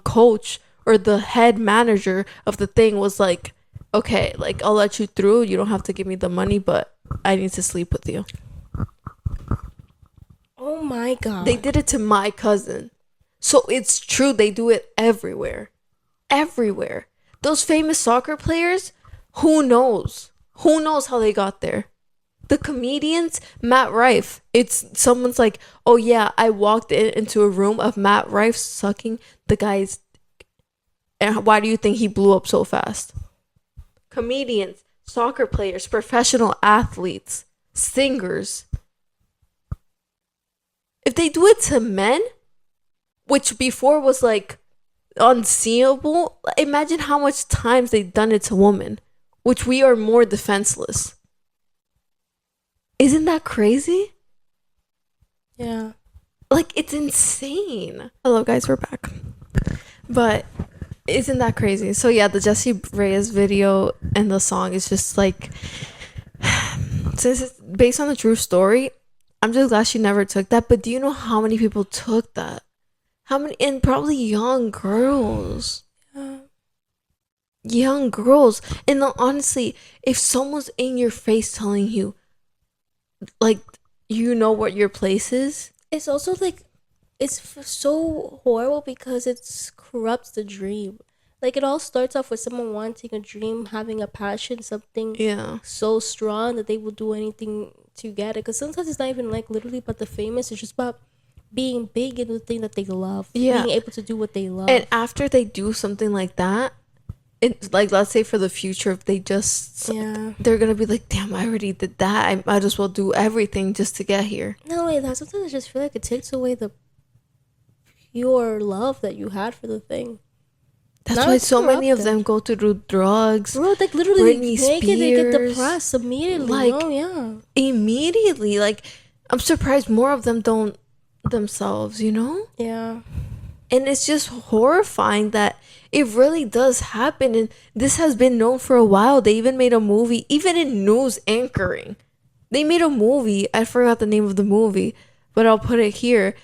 coach or the head manager of the thing was like, okay, like, I'll let you through. You don't have to give me the money, but I need to sleep with you. Oh my God. They did it to my cousin. So it's true. They do it everywhere. Everywhere. Those famous soccer players, who knows? Who knows how they got there? The comedians, Matt Rife. It's someone's like, oh yeah, I walked into a room of Matt Rife sucking the guy's. And why do you think he blew up so fast? Comedians, soccer players, professional athletes, singers. If they do it to men, which before was like unseeable, imagine how much times they've done it to women, which we are more defenseless. Isn't that crazy? Yeah. Like, it's insane. Hello guys, we're back. But isn't that crazy? So yeah, the Jessie Reyes video and the song is just like, since it's based on a true story, I'm just glad she never took that. But do you know how many people took that? How many? And probably young girls. Young girls. And honestly, if someone's in your face telling you, like, you know what your place is, It's also like, it's so horrible because it corrupts the dream. Like, it all starts off with someone wanting a dream, having a passion, something so strong that they will do anything to get it. Because sometimes it's not even like literally about the famous. It's just about being big in the thing that they love. Being able to do what they love. And after they do something like that, it's like, let's say for the future, if they just, they're going to be like, damn, I already did that. I might as well do everything just to get here. Not only that, sometimes I just feel like it takes away the pure love that you had for the thing. That's why so many of them go to do drugs. Bro, like literally Britney naked, they get Spears. depressed immediately. Like, immediately. Like, I'm surprised more of them don't themselves, you know? Yeah. And it's just horrifying that it really does happen. And this has been known for a while. They even made a movie, even in news anchoring. They made a movie. I forgot the name of the movie, but I'll put it here.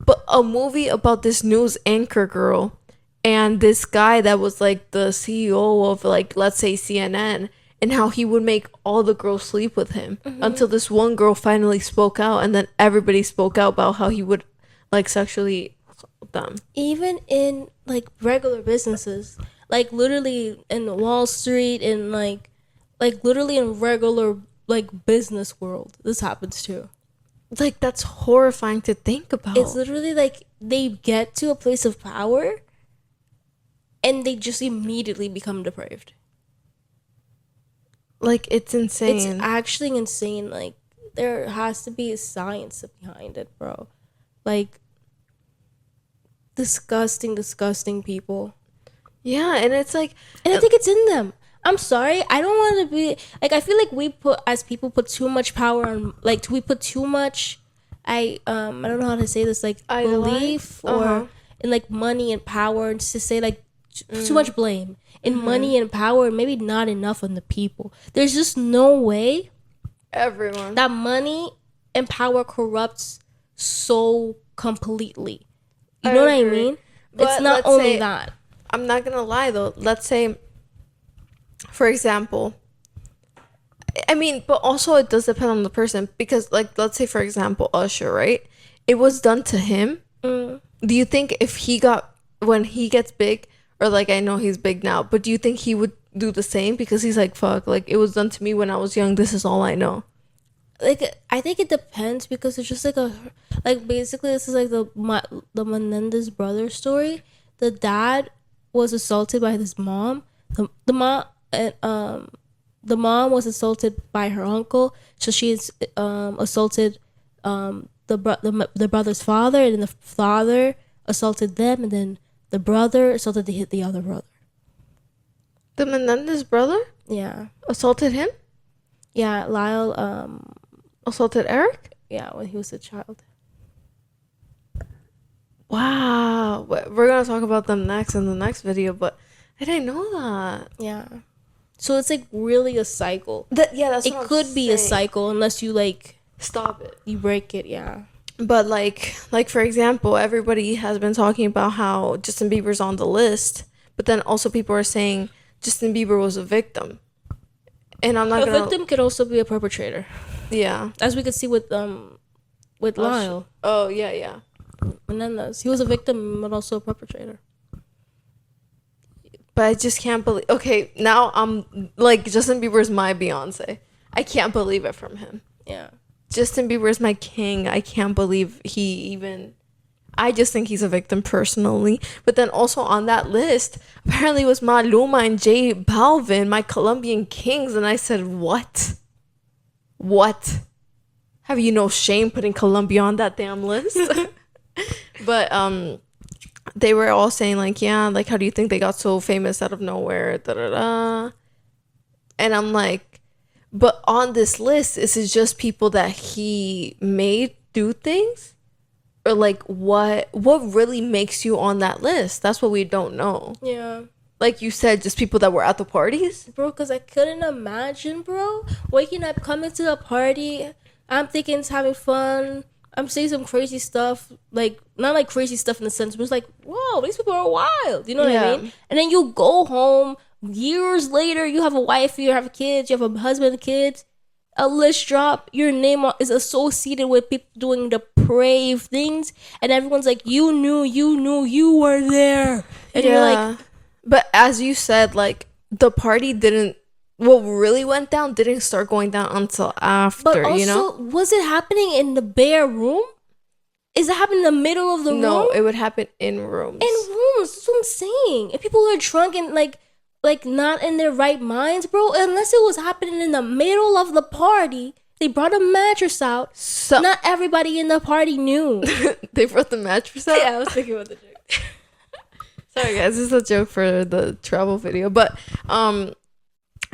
But a movie about this news anchor girl and this guy that was like the CEO of, like, let's say CNN, and how he would make all the girls sleep with him until this one girl finally spoke out, and then everybody spoke out about how he would, like, sexually assault them. Even in like regular businesses, like literally in Wall Street and like literally in regular like business world, this happens too. Like, that's horrifying to think about. It's literally like they get to a place of power and they just immediately become depraved. Like, it's insane. It's actually insane. Like, there has to be a science behind it, bro. Like, disgusting people. Yeah, and it's like, and I think it's in them. I'm sorry, I don't want to be like, I feel like we put too much power on, like, we put too much, I don't know how to say this, like, belief or in like money and power, and to say like too much blame in money and power, and maybe not enough on the people. There's just no way everyone that money and power corrupts so completely. You know what I mean? But it's not only that. I'm not gonna lie though. Let's say, for example, I mean, but also it does depend on the person, because, like, let's say for example Usher, right? It was done to him. Do you think if when he gets big, or like, I know he's big now, but do you think he would do the same? Because he's like, fuck, like, it was done to me when I was young. This is all I know. Like, I think it depends, because it's just like basically this is like the Menendez brothers story. The dad was assaulted by his mom. The mom was assaulted by her uncle, so she's assaulted the brother's father, and then the father assaulted them, and then the brother assaulted the other brother. The Menendez brother? Yeah. Assaulted him? Yeah, Lyle assaulted Eric? Yeah, when he was a child. Wow. We're gonna talk about them next in the next video, but I didn't know that. Yeah. So it's like really a cycle. That's it what could be saying. a cycle unless you like Stop it. you break it. Yeah. But like for example, everybody has been talking about how Justin Bieber's on the list, but then also people are saying Justin Bieber was a victim. And I'm not A gonna. victim could also be a perpetrator, Yeah. as we could see with Lyle. Oh yeah. Menendez. He was a victim but also a perpetrator. But I just can't believe. Okay, now I'm like Justin Bieber's my Beyonce. I can't believe it from him. Yeah. Justin Bieber is my king. I can't believe he even. I just think he's a victim personally. But then also on that list, apparently was Maluma and J Balvin, my Colombian kings, and I said, what? What? Have you no shame putting Colombia on that damn list? But they were all saying like, yeah, like how do you think they got so famous out of nowhere? Da da da. And I'm like. But on this list, is it just people that he made do things? Or like what really makes you on that list? That's what we don't know. Yeah. Like you said, just people that were at the parties? Bro, because I couldn't imagine, bro, waking up, coming to a party. I'm thinking it's having fun. I'm saying some crazy stuff. Like, not like crazy stuff in the sense, but it's like, whoa, these people are wild. You know what I mean? And then you go home. Years later, you have a wife, you have kids, you have a husband and kids. A list drop, your name is associated with people doing depraved things, and everyone's like, you knew, you were there. And you're like, but as you said, like the party didn't. What really went down didn't start going down until after. but also, you know, was it happening in the bare room? Is it happening in the middle of the room? No, it would happen in rooms. In rooms, that's what I'm saying. If people are drunk and like not in their right minds, bro, unless it was happening in the middle of the party, they brought a mattress out. So Not everybody in the party knew. they brought the mattress out. Yeah, I was thinking about the joke. Sorry guys, this is a joke for the travel video. But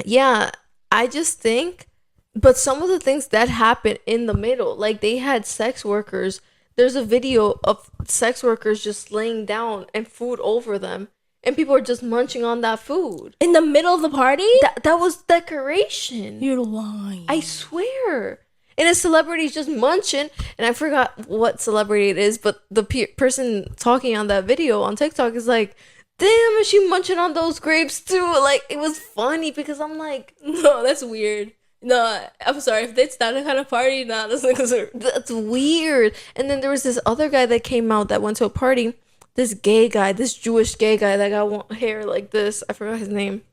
yeah, I just think, but some of the things that happened in the middle, like they had sex workers. There's a video of sex workers just laying down and food over them. And people are just munching on that food. In the middle of the party? That was decoration. You're lying. I swear. And a celebrity's just munching. And I forgot what celebrity it is. But the person talking on that video on TikTok is like, damn, is she munching on those grapes too? Like, it was funny because I'm like, No, that's weird. No, I'm sorry. If it's that kind of party, nah, that's not that's weird. And then there was this other guy that came out that went to a party. This gay guy, this Jewish gay guy that got hair like this. I forgot his name.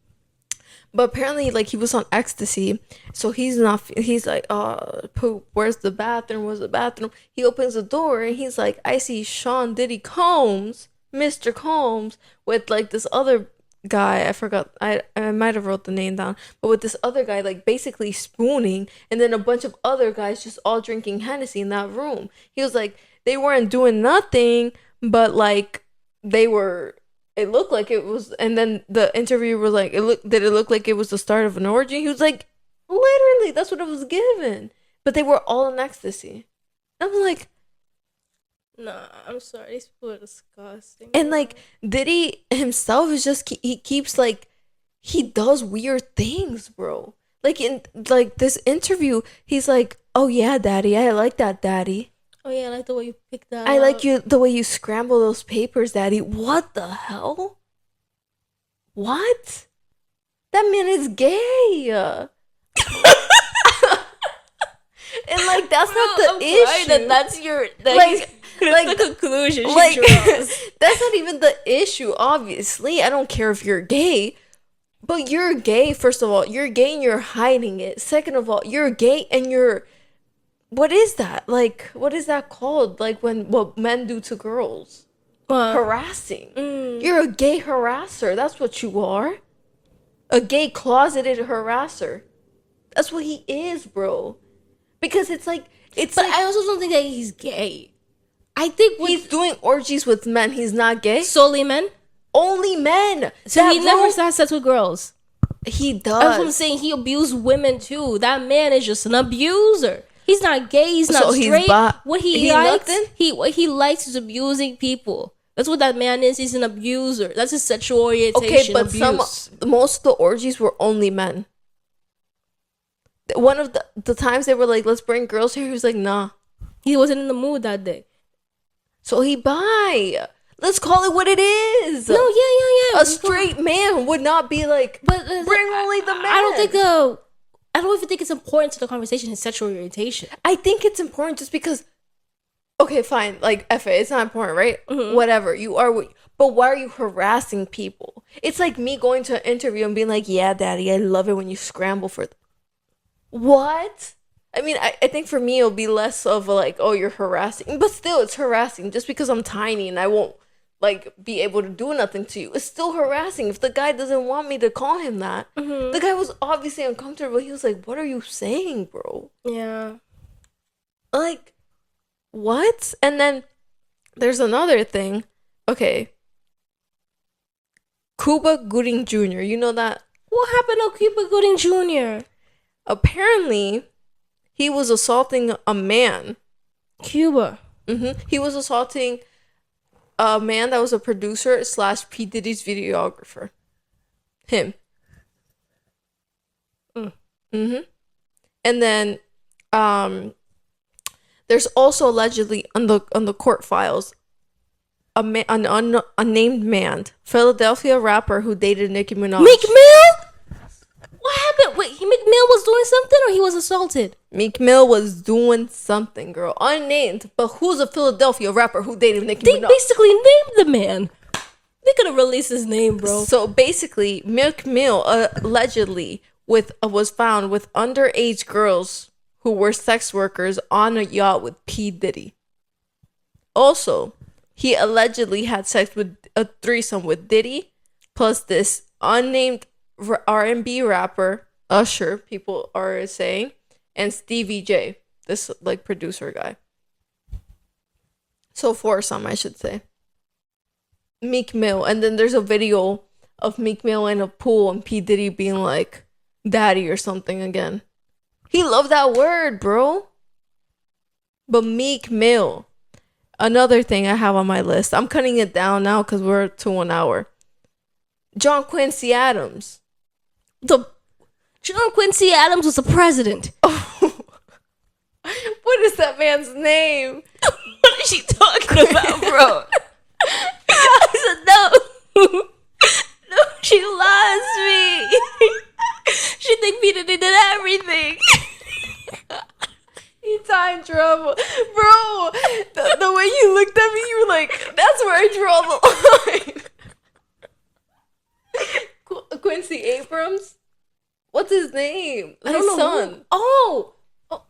But apparently, like, he was on ecstasy. So he's like, poop, where's the bathroom? Where's the bathroom? He opens the door and he's like, I see Sean Diddy Combs, Mr. Combs, with like this other guy. I forgot. I might have wrote the name down. But with this other guy, like, basically spooning. And then a bunch of other guys just all drinking Hennessy in that room. He was like, they weren't doing nothing. But like it looked like it was, and then the interviewer was like, did it look like it was the start of an orgy? He was like, literally, that's what it was given. But they were all in ecstasy. I'm like, nah, I'm sorry. These people are disgusting. And like Diddy himself is just he keeps like he does weird things, bro. Like in like this interview, he's like, oh yeah, daddy, I like that, daddy. Oh yeah, I like the way you picked that. I like the way you scramble those papers, daddy. What the hell? What? That man is gay. And like that's not the issue. That's your like the conclusion. Like that's not even the issue. Obviously, I don't care if you're gay, but you're gay. First of all, you're gay and you're hiding it. Second of all, you're gay and you're. What is that? Like, what is that called? Like what men do to girls? Harassing. You're a gay harasser. That's what you are. A gay closeted harasser. That's what he is, bro. Because it's like But I also don't think that he's gay. I think he's doing orgies with men. He's not gay. Solely men? Only men. So he never had sex with girls. He does. That's what I'm saying. He abused women too. That man is just an abuser. He's not gay. He's not straight. What he likes, he likes is abusing people. That's what that man is. He's an abuser. That's his sexual orientation. Okay, but abuse. most of the orgies were only men. One of the times they were like, let's bring girls here, he was like, nah. He wasn't in the mood that day. So he bi. Let's call it what it is. No, yeah. A straight man would not be like, but bring only the men. I don't even think it's important to the conversation, his sexual orientation. I think it's important just because, okay, fine, like, F it, it's not important, right? Mm-hmm. Whatever, you are, but why are you harassing people? It's like me going to an interview and being like, yeah, daddy, I love it when you scramble for what? I mean, I think for me, it'll be less of like, oh, you're harassing. But still, it's harassing. Just because I'm tiny and I won't, like, be able to do nothing to you. It's still harassing. If the guy doesn't want me to call him that, the guy was obviously uncomfortable. He was like, what are you saying, bro? Yeah. Like, what? And then there's another thing. Okay. Cuba Gooding Jr., you know that? What happened to Cuba Gooding Jr.? Apparently, he was assaulting a man. Cuba. He was assaulting a man that was a producer / P. Diddy's videographer. Him. And then, there's also allegedly on the court files an unnamed man, Philadelphia rapper who dated Nicki Minaj. Meek Mill? What happened? Wait, Meek Mill was doing something or he was assaulted? Meek Mill was doing something, girl. Unnamed, but who's a Philadelphia rapper who dated Nicki Minaj? They basically named the man. They could have released his name, bro. So basically, Meek Mill allegedly was found with underage girls who were sex workers on a yacht with P. Diddy. Also, he allegedly had sex with a threesome with Diddy, plus this unnamed R&B rapper, Usher, people are saying, and Stevie J, this like producer guy. So foursome, I should say. Meek Mill, and then there's a video of Meek Mill in a pool and P. Diddy being like, daddy or something again. He loved that word, bro. But Meek Mill, another thing I have on my list. I'm cutting it down now because we're to 1 hour. John Quincy Adams. John Quincy Adams was the president. Oh. What is that man's name? What is she talking about, bro? I said no. No, she lost me. She think Peter did everything. You time trouble. Bro, the way you looked at me, you were like, that's where I draw the line. Quincy Abrams? What's his name? His son. Oh, what?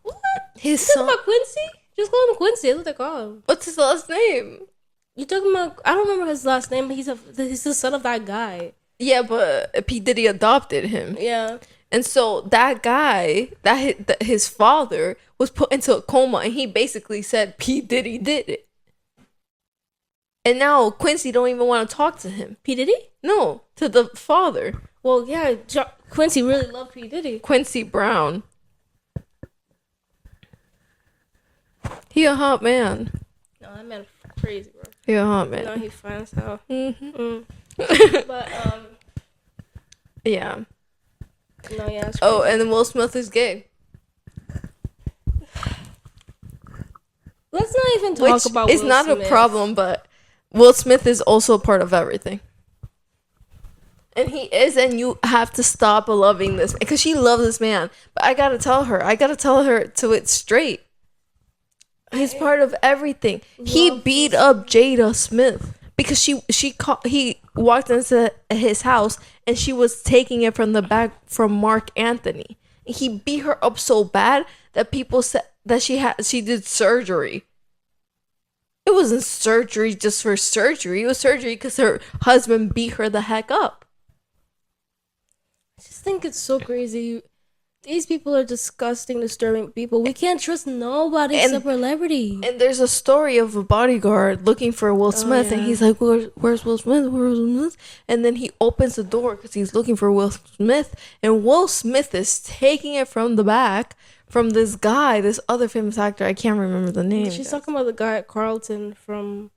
His You son. talking about Quincy? Just call him Quincy. That's what they call him. What's his last name? You talking about? I don't remember his last name, but he's the son of that guy. Yeah, but P. Diddy adopted him. Yeah. And so that guy, that his father was put into a coma, and he basically said P. Diddy did it. And now Quincy don't even want to talk to him. P. Diddy? No, to the father. Well, yeah, Quincy really loved P. Diddy. Quincy Brown. He a hot man. No, that man crazy, bro. He a hot man. No, he fine as hell. But yeah. no, yeah. Oh, and then Will Smith is gay. Let's not even talk about It's Will not Smith. a problem, but Will Smith is also part of everything. And he is, and you have to stop loving this because she loves this man. But I gotta tell her to it straight. He's part of everything. He beat up Jada Smith because he walked into his house and she was taking it from the back from Mark Anthony. He beat her up so bad that people said that she did surgery. It wasn't surgery just for surgery. It was surgery because her husband beat her the heck up. I just think it's so crazy. These people are disgusting, disturbing people. We can't trust nobody except celebrity. And there's a story of a bodyguard looking for Will Smith, and he's like, where's Will Smith? Where's Will Smith? And then he opens the door because he's looking for Will Smith, and Will Smith is taking it from the back from this guy, this other famous actor. I can't remember the name. She's talking about the guy at Carlton from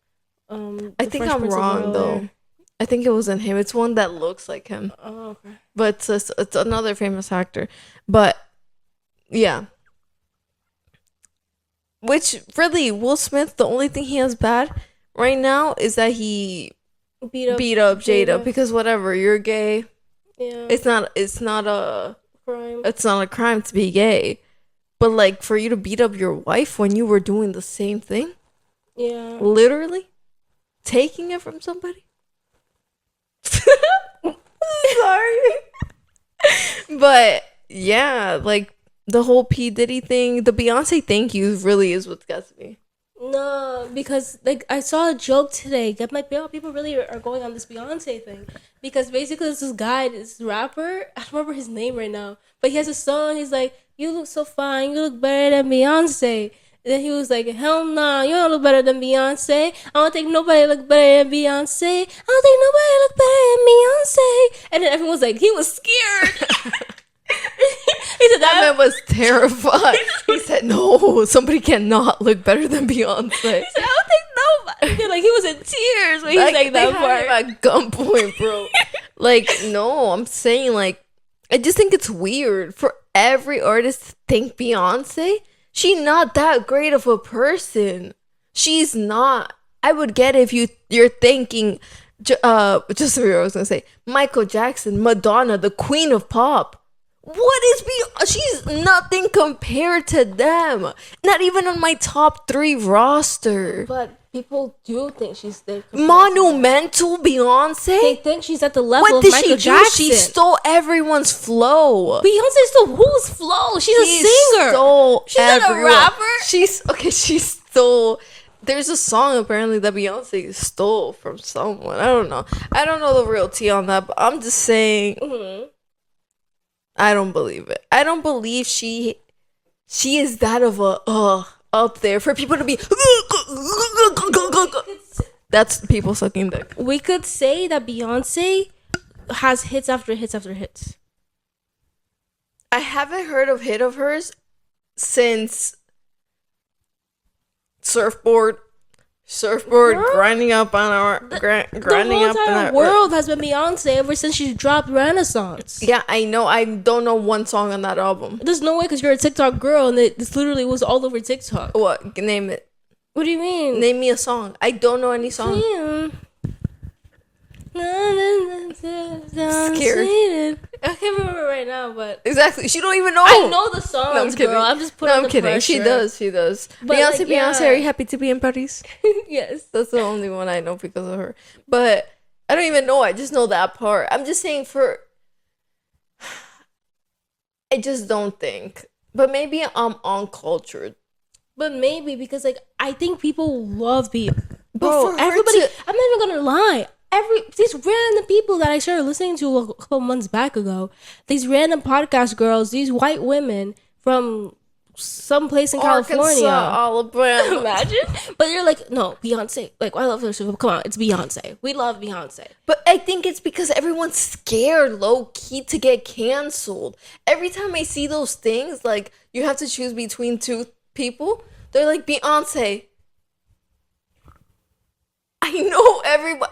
I think I'm wrong though. I think it wasn't him. It's one that looks like him. Oh, okay. But it's another famous actor. But yeah. Which really, Will Smith, the only thing he has bad right now is that he beat up Jada, because whatever, you're gay. Yeah. It's not a crime. It's not a crime to be gay. But like for you to beat up your wife when you were doing the same thing? Yeah. Literally taking it from somebody? Sorry. But yeah, like the whole P. Diddy thing, the Beyonce thank you really is what gets me. No, because like I saw a joke today. I'm like, people really are going on this Beyonce thing, because basically this guy, this rapper, I don't remember his name right now, but he has a song. He's like, "You look so fine, you look better than Beyonce." And then he was like, "Hell nah, you don't look better than Beyonce. I don't think nobody look better than Beyonce. I don't think nobody look better than Beyonce." And then everyone was like, he was scared. He said that man was terrified. He said, "No, somebody cannot look better than Beyonce." He said, "I don't think nobody." Like he was in tears when he sang that part. At gunpoint, bro. Like, no, I'm saying, like, I just think it's weird for every artist to think Beyonce. She's not that great of a person. She's not. I would get it if you're thinking, just what I was gonna say, Michael Jackson, Madonna, the queen of pop. What is Beyonce? She's nothing compared to them. Not even on my top 3 roster. But people do think she's there. Monumental Beyonce? They think she's at the level what of did Michael she Jackson. do? She stole everyone's flow. Beyonce stole whose flow? She's a singer. She's not a rapper. She stole. There's a song apparently that Beyonce stole from someone. I don't know the real tea on that, but I'm just saying. Mm-hmm. I don't believe it. I don't believe she is that of a up there for people to be. That's people sucking dick. We could say that Beyonce has hits after hits after hits. I haven't heard of hit of hers since Surfboard, girl, grinding up on our grinding the up. The whole entire world has been Beyonce ever since she dropped Renaissance. Yeah, I know. I don't know one song on that album. There's no way, because you're a TikTok girl, and this literally was all over TikTok. What? Name it. What do you mean? Name me a song. I don't know any song. Scared. I can't remember right now, but exactly, she don't even know. I know the songs, no, I'm kidding. girl. I'm just putting. No, I'm kidding. Pressure. She does. But Beyonce, are you happy to be in Paris? Yes, that's the only one I know because of her. But I don't even know. I just know that part. I'm just saying I just don't think. But maybe I'm uncultured. But maybe because I think people love Beyonce. Bro, everybody. I'm not even gonna lie. These random people that I started listening to a couple months back ago, these random podcast girls, these white women from some place in California, Alabama. Imagine. But you're like, no, Beyonce. Like, I love her. So come on, it's Beyonce. We love Beyonce. But I think it's because everyone's scared, low key, to get canceled. Every time I see those things, like you have to choose between 2 people, they're like Beyonce. I know everybody.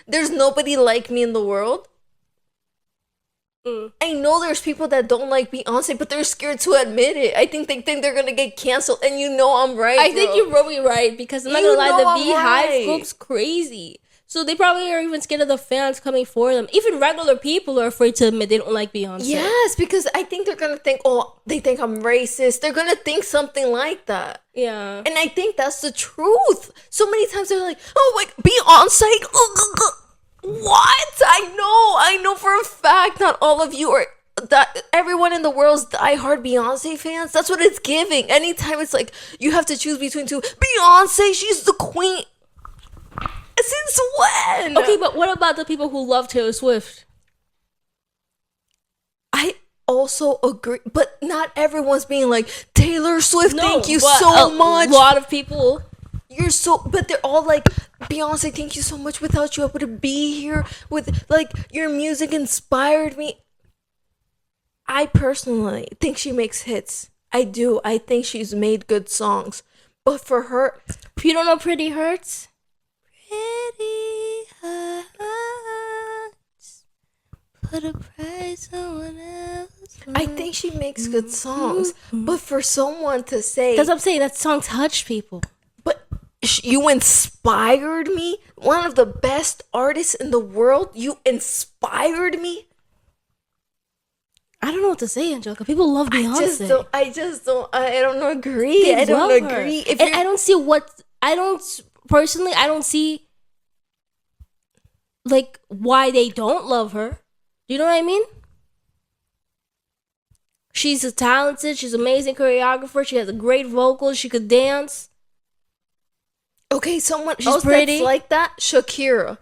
There's nobody like me in the world. I know there's people that don't like Beyonce, but they're scared to admit it. I think they think they're gonna get canceled, and I'm right. I think you're probably right, because I'm not gonna lie, the Beehive goes crazy. So they probably are even scared of the fans coming for them. Even regular people are afraid to admit they don't like Beyonce. Yes, because I think they're gonna think, they think I'm racist. They're gonna think something like that. Yeah. And I think that's the truth. So many times they're like, Beyonce. What? I know for a fact not all of you are, that everyone in the world's diehard Beyonce fans. That's what it's giving. Anytime it's like you have to choose between 2, Beyonce, she's the queen. Since when? Okay, but what about the people who love Taylor Swift? I also agree, but not everyone's being like, Taylor Swift, thank you so much. A lot of people. But they're all like, Beyonce, thank you so much. Without you, I wouldn't be here. With your music inspired me. I personally think she makes hits. I do. I think she's made good songs. But for her, if you don't know Pretty Hurts, pretty hearts put a price on someone else. I think she makes good songs, but for someone to say, That's what I'm saying. That song touched people. but you inspired me, one of the best artists in the world, you inspired me. I don't know what to say, Angelica. People love Beyonce. I don't agree. I don't agree. And I don't see personally, I don't see like why they don't love her. Do you know what I mean? She's a talented, she's an amazing choreographer, she has a great vocal, she could dance. Okay, someone She's else pretty. that's like that, Shakira.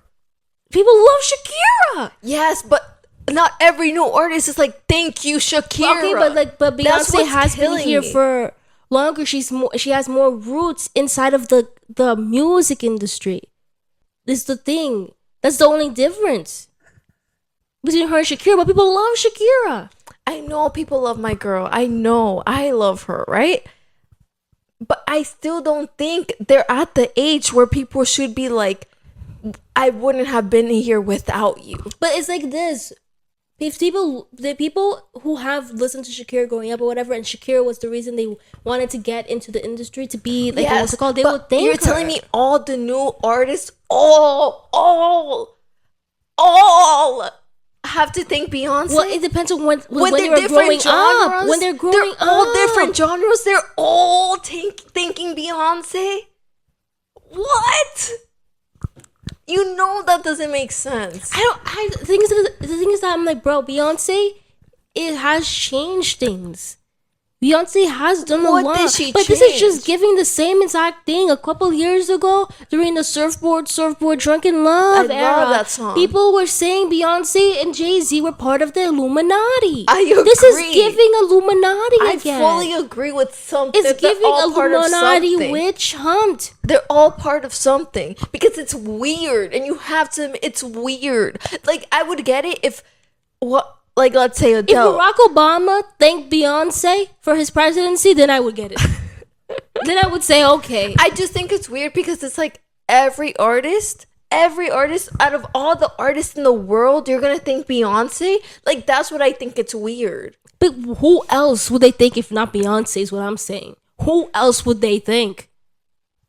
People love Shakira. Yes, but not every new artist is like, thank you, Shakira. Okay, but That's Beyonce what's has been killing here me. for longer. She has more roots inside of the music industry. This is the thing. That's the only difference between her and Shakira. But people love Shakira. I know people love my girl. I know. I love her, right? But I still don't think they're at the age where people should be like, I wouldn't have been here without you. But it's like this. If the people who have listened to Shakira growing up or whatever, and Shakira was the reason they wanted to get into the industry to be like, what's it called? They would think you're telling me all the new artists, all have to thank Beyonce? Well, it depends on when they're they were growing up. When they're growing up, all different genres. They're all thanking Beyonce. What? You know that doesn't make sense. The thing is that I'm like, bro, Beyonce, it has changed things. Beyonce has done a lot. What did she but change? This is just giving the same exact thing. A couple years ago, during the surfboard drunken love I era, love that song. people were saying Beyonce and Jay-Z were part of the Illuminati. I agree. This is giving Illuminati again. I fully agree with something. It's giving Illuminati witch hunt. They're all part of something because it's weird, and you have to admit, it's weird. Like, I would get it if let's say Adele. If Barack Obama thanked Beyonce for his presidency, then I would get it. Then I would say, okay. I just think it's weird because it's like every artist out of all the artists in the world, you're gonna thank Beyonce. Like, that's what I think it's weird. But who else would they think if not Beyonce is what I'm saying? Who else would they think?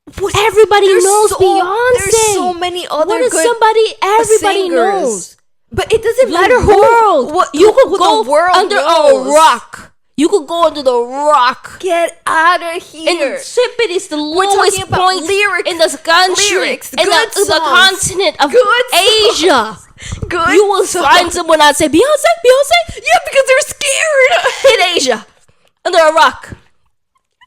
Everybody knows Beyonce. There's so many other what is good somebody everybody singers. knows? But it doesn't matter What you could go the world under knows. a rock. You could go under the rock. Get out of here. And Sipit is the We're lowest talking about point lyrics, in the country, lyrics, in good the songs, continent of good Asia. Good. You will find someone that say Beyonce. Yeah, because they're scared. In Asia, under a rock.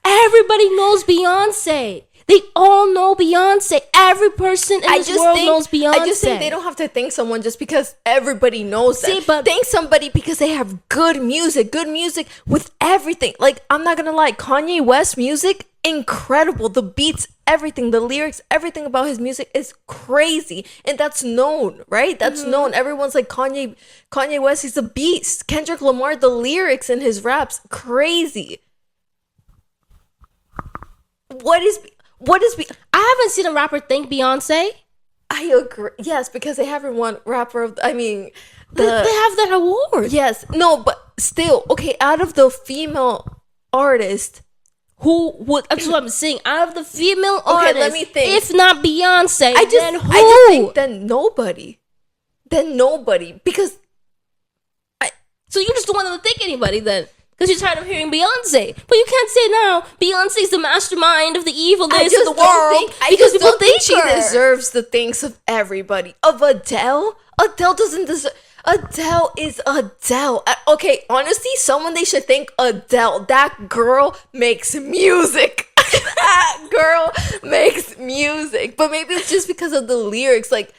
Everybody knows Beyonce. They all know Beyonce. Every person in this world knows Beyonce. I just think they don't have to thank someone just because everybody knows them. But thank somebody because they have good music with everything. Like, I'm not gonna lie, Kanye West music, incredible. The beats, everything, the lyrics, everything about his music is crazy, and that's known, right? That's known. Everyone's like, Kanye West, he's a beast. Kendrick Lamar, the lyrics in his raps, crazy. I haven't seen a rapper thank Beyonce. I agree. Yes, because they haven't won rapper of. I mean, they have that award. Yes, no, but still, okay. Out of the female artist, who would? That's what I'm saying. Out of the female artists, let me think. If not Beyonce, I just think then nobody. Because So you just don't want to thank anybody then. Because you're tired of hearing Beyonce. But you can't say now, Beyonce's the mastermind of the evilness of the world. Because people think she deserves the thanks of everybody. Of Adele? Adele doesn't deserve... Adele is Adele. Okay, honestly, someone they should thank Adele. That girl makes music. That girl makes music. But maybe it's just because of the lyrics. Like,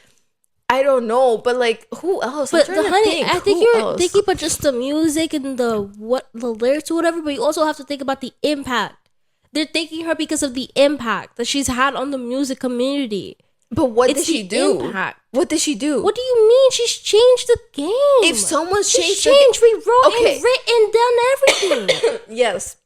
I don't know, but like, who else? But I think you're thinking about just the music and the lyrics or whatever. But you also have to think about the impact. They're thanking her because of the impact that she's had on the music community. But what did she do? Impact. What did she do? What do you mean? She's changed the game. If someone's changed, rewrote, and written, done everything. Yes,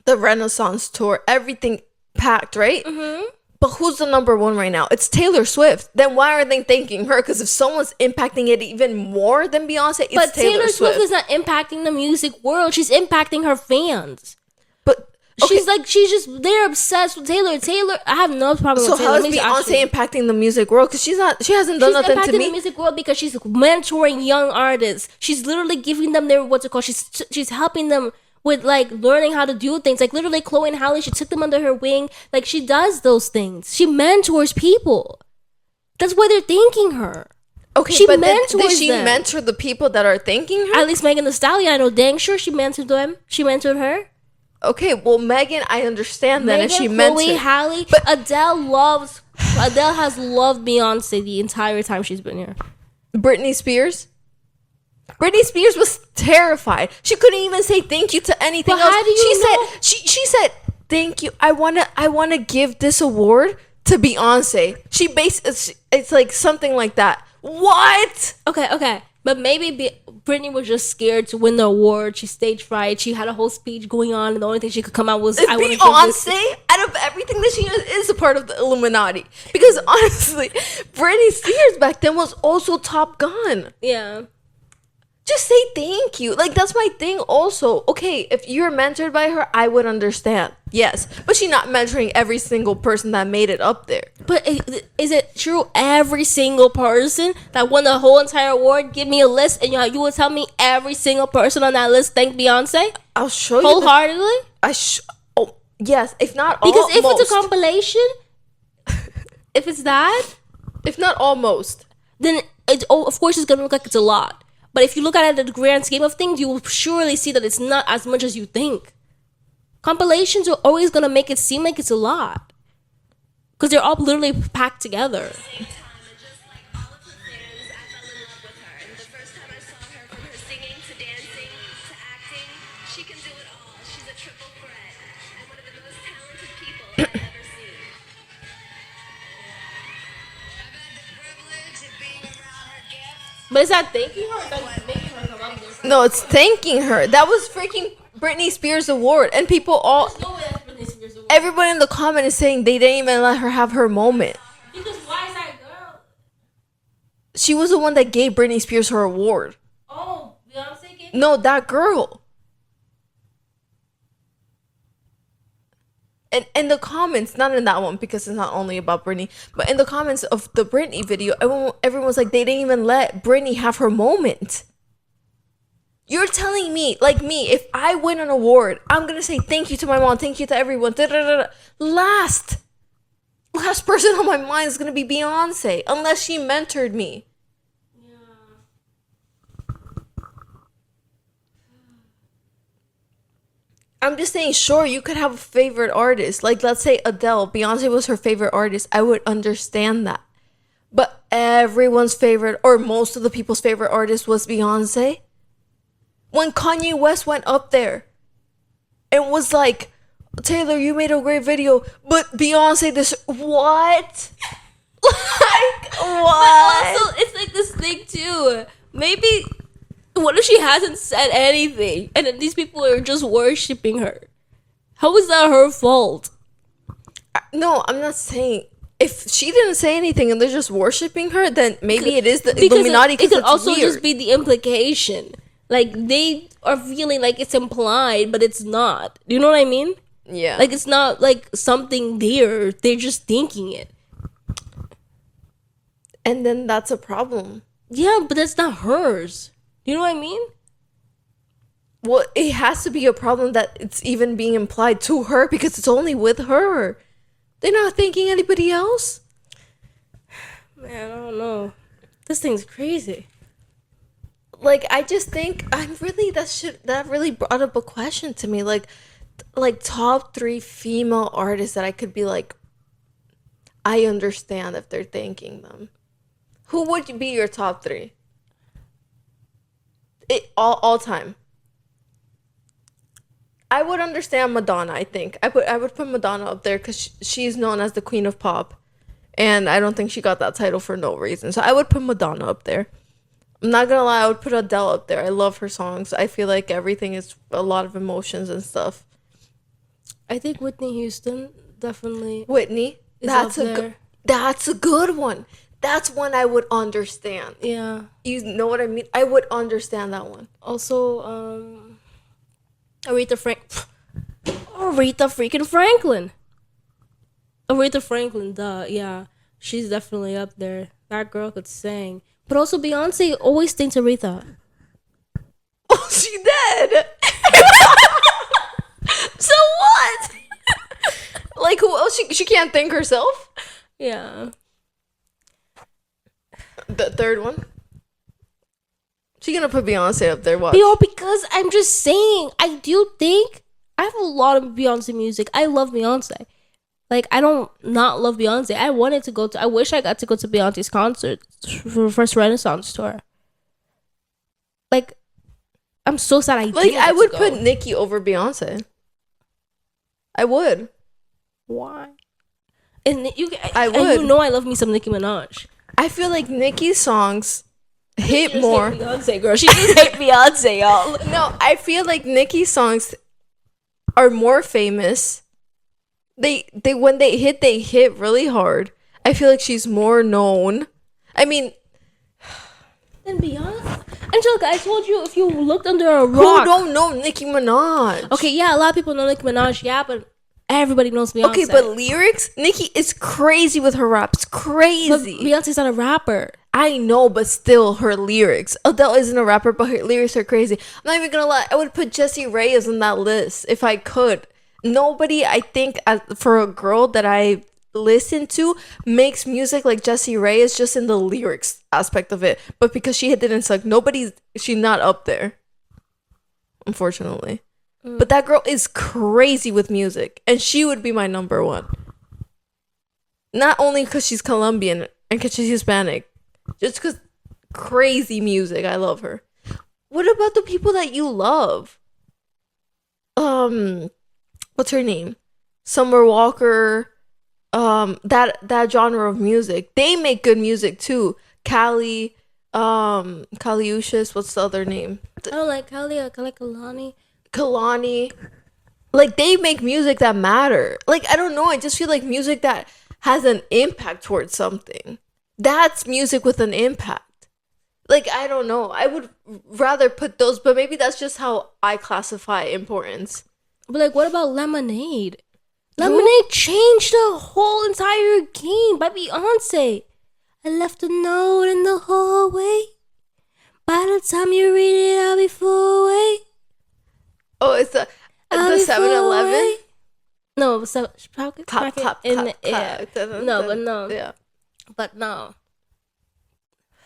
the Renaissance tour, everything packed, right? Mm-hmm. But who's the number one right now? It's Taylor Swift. Then why are they thanking her? Because if someone's impacting it even more than Beyonce, it's but Taylor Swift. Is not impacting the music world. She's impacting her fans. But okay. They're obsessed with Taylor. I have no problem with Taylor. So how is Beyonce impacting the music world? Because she hasn't done nothing to me. She's impacting the music world because she's mentoring young artists. She's literally giving them their, she's helping them with like learning how to do things. Like literally Chloe and Halle, she took them under her wing. Like she does those things. She mentors people. That's why they're thanking her. Okay, she but mentors did she mentor the people that are thanking her? At least Megan Thee Stallion, I know dang sure she mentored them. She mentored her. Okay, well Megan, I understand that if she Chloe, mentored Halle, but Adele has loved Beyonce the entire time she's been here. Britney Spears was terrified. She couldn't even say thank you to anything else. How do you know? She said thank you. I wanna give this award to Beyonce. It's like something like that. What? Okay. But maybe Britney was just scared to win the award. She stage fright. She had a whole speech going on, and the only thing she could come out was Beyonce. Out of everything that she is a part of the Illuminati. Because honestly, Britney Spears back then was also Top Gun. Yeah. Just say thank you. Like, that's my thing also. Okay, if you're mentored by her, I would understand. Yes. But she's not mentoring every single person that made it up there. But is it true every single person that won the whole entire award? Give me a list and you will tell me every single person on that list thanked Beyonce? I'll show you. Wholeheartedly? Oh, yes. If not because if it's a compilation, if it's that, if not almost, then of course it's going to look like it's a lot. But if you look at it at the grand scheme of things, you will surely see that it's not as much as you think. Compilations are always going to make it seem like it's a lot. Because they're all literally packed together. But is that thanking her or is that making her come up there? No, it's thanking her. That was freaking Britney Spears award. And people all... There's no way that's Britney Spears award. Everyone in the comment is saying they didn't even let her have her moment. Because why is that girl? She was the one that gave Britney Spears her award. Oh, Beyonce gave... No, that girl. And in the comments, not in that one because it's not only about Britney, but in the comments of the Britney video, everyone was like, they didn't even let Britney have her moment. You're telling me, like me, if I win an award, I'm going to say thank you to my mom, thank you to everyone. Last person on my mind is going to be Beyonce, unless she mentored me. I'm just saying, sure, you could have a favorite artist. Like, let's say Adele. Beyonce was her favorite artist. I would understand that. But everyone's favorite, or most of the people's favorite artist was Beyonce. When Kanye West went up there and was like, Taylor, you made a great video, but Beyonce, this... What? Like, what? But also, it's like this thing, too. Maybe... What if she hasn't said anything and then these people are just worshiping her? How is that her fault? No, I'm not saying if she didn't say anything and they're just worshiping her, then maybe it is the Illuminati. It could also just be the implication. Like they are feeling like it's implied, but it's not. You know what I mean? Yeah. Like it's not like something there. They're just thinking it. And then that's a problem. Yeah, but that's not hers. You know what I mean? Well, it has to be a problem that it's even being implied to her because it's only with her. They're not thinking anybody else. Man, I don't know. This thing's crazy. Like, I just think that really brought up a question to me. Like top 3 female artists that I could be like, I understand if they're thanking them. Who would be your top 3? All time. I would understand Madonna. I think I would put Madonna up there because she's known as the queen of pop, and I don't think she got that title for no reason. So I would put Madonna up there. I'm not gonna lie, I would put Adele up there. I love her songs. I feel like everything is a lot of emotions and stuff. I think Whitney Houston definitely. Whitney. That's a good one. That's one I would understand. Yeah. You know what I mean? I would understand that one. Also, Aretha freaking Franklin. Aretha Franklin, duh, yeah. She's definitely up there. That girl could sing. But also Beyonce always thinks Aretha. Oh, she did. So what? Like, who else? She can't think herself? Yeah. The third one? She gonna put Beyonce up there, watch. Yo, because I'm just saying, I do think I have a lot of Beyonce music. I love Beyonce. Like, I don't not love Beyonce. I wish I got to go to Beyonce's concert for the first Renaissance tour. Like, I'm so sad I would put Nicki over Beyonce. I would. Why? And I would. And you know I love me some Nicki Minaj. I feel like Nicki's songs hit more. Hate Beyonce, girl. She just hate Beyonce, y'all. No, I feel like Nicki's songs are more famous. They when they hit really hard. I feel like she's more known. I mean, than Beyonce. Angelica, I told you if you looked under a rock. Who don't know Nicki Minaj? Okay, yeah, a lot of people know Nicki Minaj, yeah, but everybody knows Beyonce. Okay, but lyrics, Nicki is crazy with her raps. Crazy. But Beyonce's not a rapper. I know, but still, her lyrics. Adele isn't a rapper, but her lyrics are crazy. I'm not even gonna lie. I would put Jessie Reyez on that list if I could. Nobody, I think, for a girl that I listen to, makes music like Jessie Reyez just in the lyrics aspect of it. But because she didn't suck, she's not up there. Unfortunately. But that girl is crazy with music, and she would be my number one. Not only because she's Colombian and because she's Hispanic, just because crazy music. I love her. What about the people that you love? What's her name? Summer Walker. That genre of music. They make good music too. Kaliushis. What's the other name? I don't like Kali. I like Kalani. Like, they make music that matter. Like, I don't know, I just feel like music that has an impact towards something. That's music with an impact. Like, I don't know, I would rather put those, but maybe that's just how I classify importance. But like, what about Lemonade? Lemonade changed the whole entire game by Beyonce. I left a note in the hallway. By the time you read it, I'll be full away. Oh, it's the 7-Eleven? No, so Top. No, but no. Yeah. But no.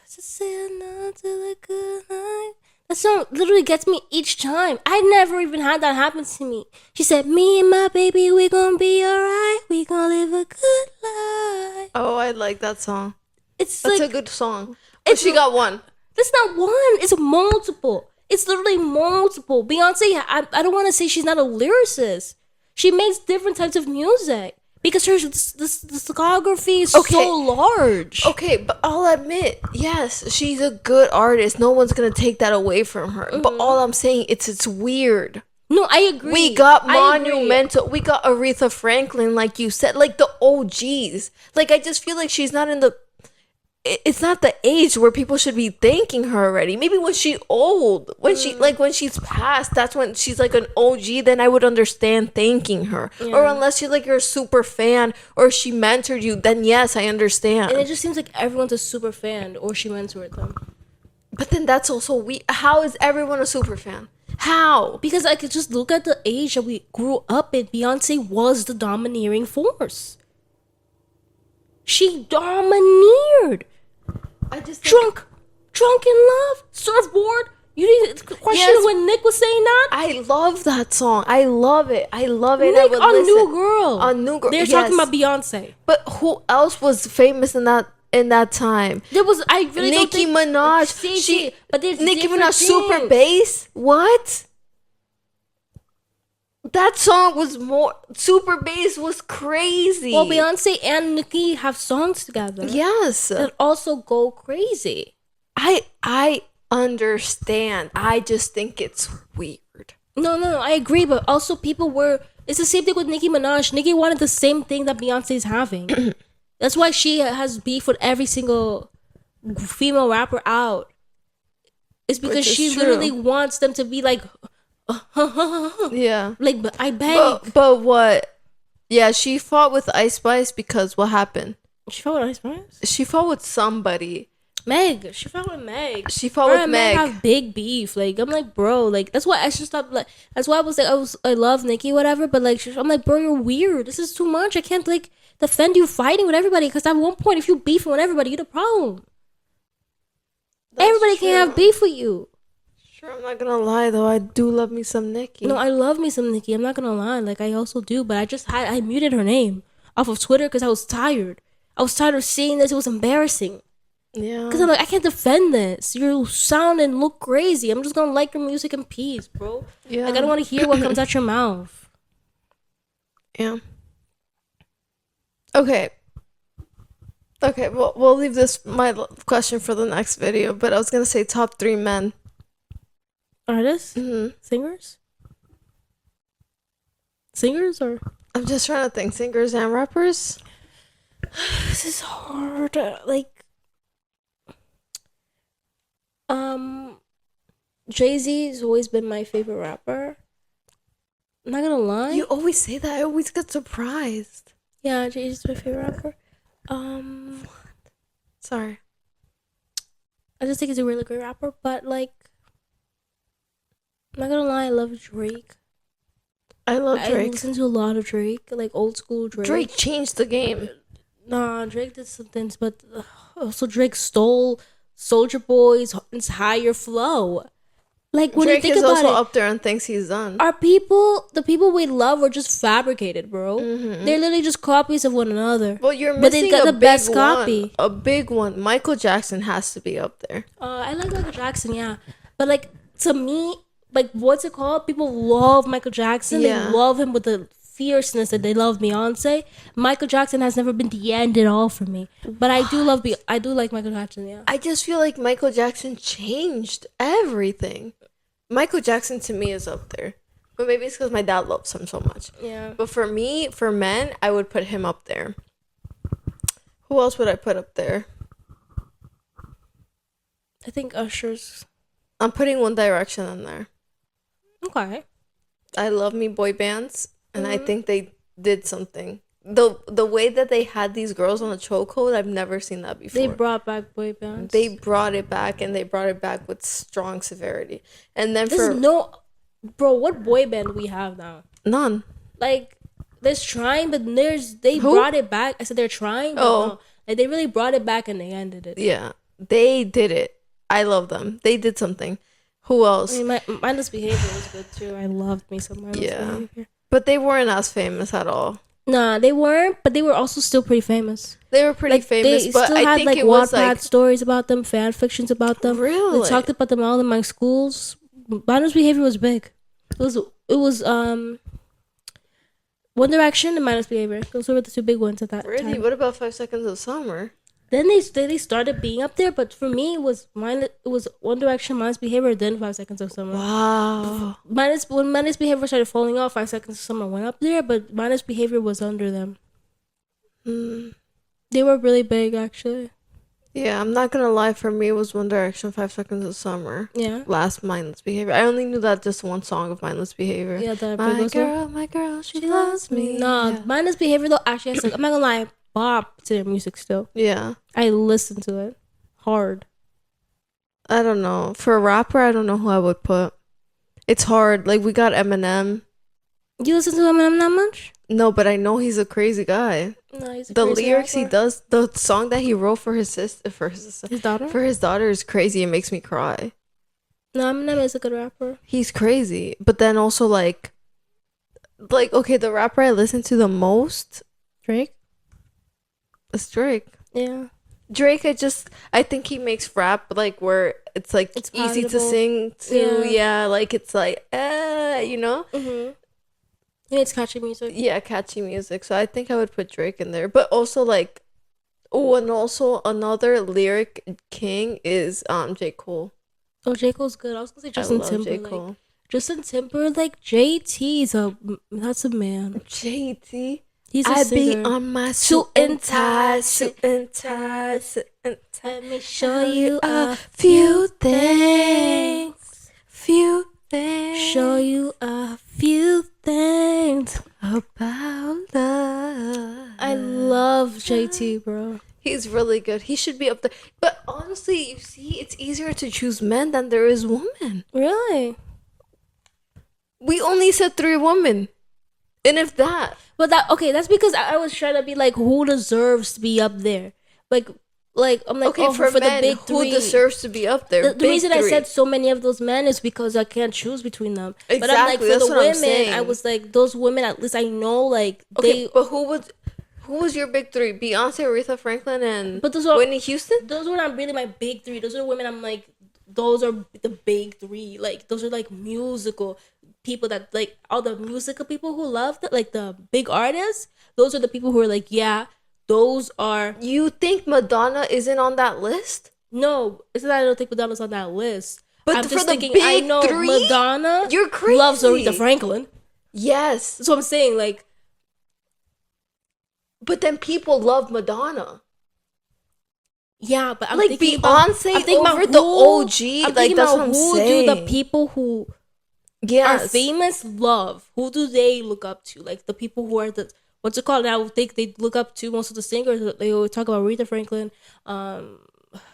Just say no to the good night. That song literally gets me each time. I never even had that happen to me. She said, me and my baby, we gonna be alright. We gonna live a good life. Oh, I like that song. That's like a good song. But she got one. That's not one. It's multiple. It's literally multiple. Beyonce, I don't want to say she's not a lyricist. She makes different types of music because her discography is so large. Okay, but I'll admit, yes, she's a good artist. No one's gonna take that away from her. Mm-hmm. But all I'm saying, it's weird. No, I agree. We got Monumental. We got Aretha Franklin, like you said, like the OGs. Like, I just feel like she's not in the... It's not the age where people should be thanking her already. Maybe when she's old, when she's past, that's when she's like an OG. Then I would understand thanking her. Yeah. Or unless you're a super fan or she mentored you, then yes, I understand. And it just seems like everyone's a super fan or she mentored them. But then that's also how is everyone a super fan? How? Because I could just look at the age that we grew up in. Beyonce was the domineering force. She domineered. I just drunk in love, surfboard. You need to question when Nick was saying that. I love that song. I love it. Nick on New Girl. On New Girl. They're talking about Beyonce. But who else was famous in that time? There was Nicki Minaj. Nicki Minaj, Super Bass. What? That song was more... Super Bass was crazy. Well, Beyonce and Nicki have songs together. Yes. That also go crazy. I understand. I just think it's weird. No, I agree, but also people were. It's the same thing with Nicki Minaj. Nicki wanted the same thing that Beyonce's having. That's why she has beef with every single female rapper out. It's because Which is she true. literally wants them to be like, Yeah. like, but I beg. But what? Yeah, she fought with Ice Spice because what happened? She fought with Ice Spice? She fought with somebody. Meg. She fought with Meg. She fought Her with and Meg. have big beef. Like, I'm like, bro, like, that's why I should stop. Like, that's why I love Nicki, whatever. But like, I'm like, bro, you're weird. This is too much. I can't like defend you fighting with everybody. Because at one point, if you beefing with everybody, you're the problem. That's Everybody true. can't have beef with you. Sure, I'm not gonna lie though. I do love me some Nicki. No, I love me some Nicki. I'm not gonna lie. Like, I also do. But I muted her name off of Twitter because I was tired. I was tired of seeing this. It was embarrassing. Yeah. Because I'm like, I can't defend this. You sound and look crazy. I'm just gonna like your music in peace, bro. Yeah. Like, I don't want to hear what comes out your mouth. Yeah. Okay. Okay, well, we'll leave my question for the next video, but I was gonna say top 3 men. Artists? Mm-hmm. Singers? Singers or? I'm just trying to think, singers and rappers. This is hard. Like, Jay-Z has always been my favorite rapper. I'm not gonna lie. You always say that. I always get surprised. Yeah, Jay-Z's my favorite rapper. Sorry. I just think he's a really great rapper, but like, I'm not gonna lie, I love Drake. I love I Drake. listen to a lot of Drake, like old school Drake. Drake changed the game. Nah, Drake did some things, but also Drake stole Soulja Boy's entire flow. Like, when Drake you think is about also it, up there on things he's done. the people we love are just fabricated, bro. Mm-hmm. They're literally just copies of one another. Well, you're But they missing got a the big best one. copy. A big one. Michael Jackson has to be up there. I like Michael Jackson, yeah. But like, to me, like, what's it called? People love Michael Jackson. Yeah. They love him with the fierceness that they love Beyonce. Michael Jackson has never been the end at all for me. But I do like Michael Jackson, yeah. I just feel like Michael Jackson changed everything. Michael Jackson to me is up there. But maybe it's because my dad loves him so much. Yeah. But for me, for men, I would put him up there. Who else would I put up there? I think Usher's. I'm putting One Direction in there. Okay. I love me boy bands, and I think they did something. The way that they had these girls on a chokehold, I've never seen that before. They brought back boy bands. They brought it back, and they brought it back with strong severity. And then There's bro, what boy band do we have now? none. Like, there's Trying, but they Who? brought it back. I said they're trying, but no. Like, they really brought it back and they ended it. Yeah, they did it. I love them. They did something. Who else? I mean, Mindless Behavior was good too. I loved me some Mindless Behavior. But they weren't as famous at all. Nah, they weren't, but they were also still pretty famous. They were pretty Like, famous, they but still I had think like it was Wattpad like stories about them, fan fictions about them. Really? They talked about them all in my schools. Mindless Behavior was big. It was One Direction and Mindless Behavior. Those were the two big ones at that really. time. What about 5 Seconds of Summer? Then they started being up there, but for me it was One Direction, Mindless Behavior, then 5 Seconds of Summer. Wow. When Mindless Behavior started falling off, 5 Seconds of Summer went up there, but Mindless Behavior was under them. They were really big, actually. Yeah, I'm not gonna lie. For me, it was One Direction, 5 Seconds of Summer. Yeah. Last Mindless Behavior. I only knew that just one song of Mindless Behavior. Yeah, the my girl, she loves me. No, Yeah. Mindless Behavior though actually has like, I'm not gonna lie, bop to their music still. Yeah. I listen to it hard. I don't know. For a rapper, I don't know who I would put. It's hard. Like, we got Eminem. You listen to Eminem that much? No, but I know he's a crazy guy. No, he's a The crazy lyrics he rapper. does, the song that he wrote for his sister, His daughter? for his daughter is crazy. It makes me cry. No, Eminem is a good rapper. He's crazy. But then also like okay, the rapper I listen to the most Drake? is Drake. Yeah. Drake, I think he makes rap like where it's like It's easy to palatable. sing to. Yeah. Yeah, like it's like you know? Mm-hmm. Yeah, it's catchy music. Yeah, catchy music. So I think I would put Drake in there. But also like and also another lyric king is J. Cole. Oh, J. Cole's good. I was gonna say I Justin love J. Timberlake. Cole. Justin Timberlake, that's a man. JT. He's a I singer. be on my suit and tie, suit and tie, suit and tie. Let me show you a few things. Few things. show you a few things. About love. I love JT, bro. He's really good. He should be up there. But honestly, you see, it's easier to choose men than there is women. Really? We only said 3 women. And if that. But that's because I was trying to be like, who deserves to be up there? Like I'm like, Okay, for men, the big who 3. deserves to be up there? The reason 3. I said so many of those men is because I can't choose between them. Exactly, But I'm like, for that's the what I'm women, saying. I was like, those women, at least I know, like, Okay, they. but who was your big 3? Beyonce, Aretha Franklin, and But those are Whitney Houston? Those were not really my big 3. Those are the women I'm like, those are the big 3. Like, those are like musical people that, like, all the musical people who love like the big artists. Those are the people who are like, yeah, those are. You think Madonna isn't on that list? No, it's not that I don't think Madonna's on that list. But I'm for just the thinking, big I know 3? Madonna You're crazy. loves Aretha Franklin. Yes. That's what I'm saying. Like, But then people love Madonna. yeah, but I'm Like thinking Beyonce over the OG. I'm Like, thinking that's about what I'm who saying. do the people who are Yes. famous love? Who do they look up to? Like the people who are the what's it called? I would think they look up to most of the singers. They always talk about Aretha Franklin,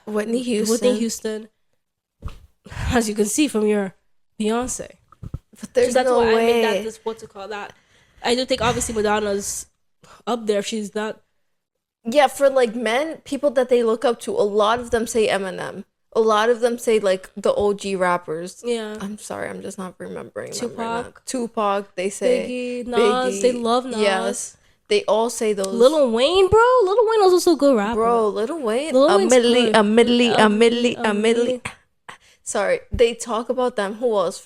Whitney Houston. Whitney Houston. As you can see from your Beyonce. But there's That's no why way. I meant that this what's it called that. I do think obviously Madonna's up there if she's not. Yeah, for like men, people that they look up to, a lot of them say Eminem. A lot of them say like the OG rappers. Yeah. I'm sorry, I'm just not remembering them right now. Tupac. Tupac, they say. Biggie, Nas, they love Nas. Yes. They all say those. Lil Wayne, bro. Lil Wayne is also a good rapper. Bro, Lil Wayne. Lil Wayne's good. A middly. middly. Sorry, they talk about them. Who else?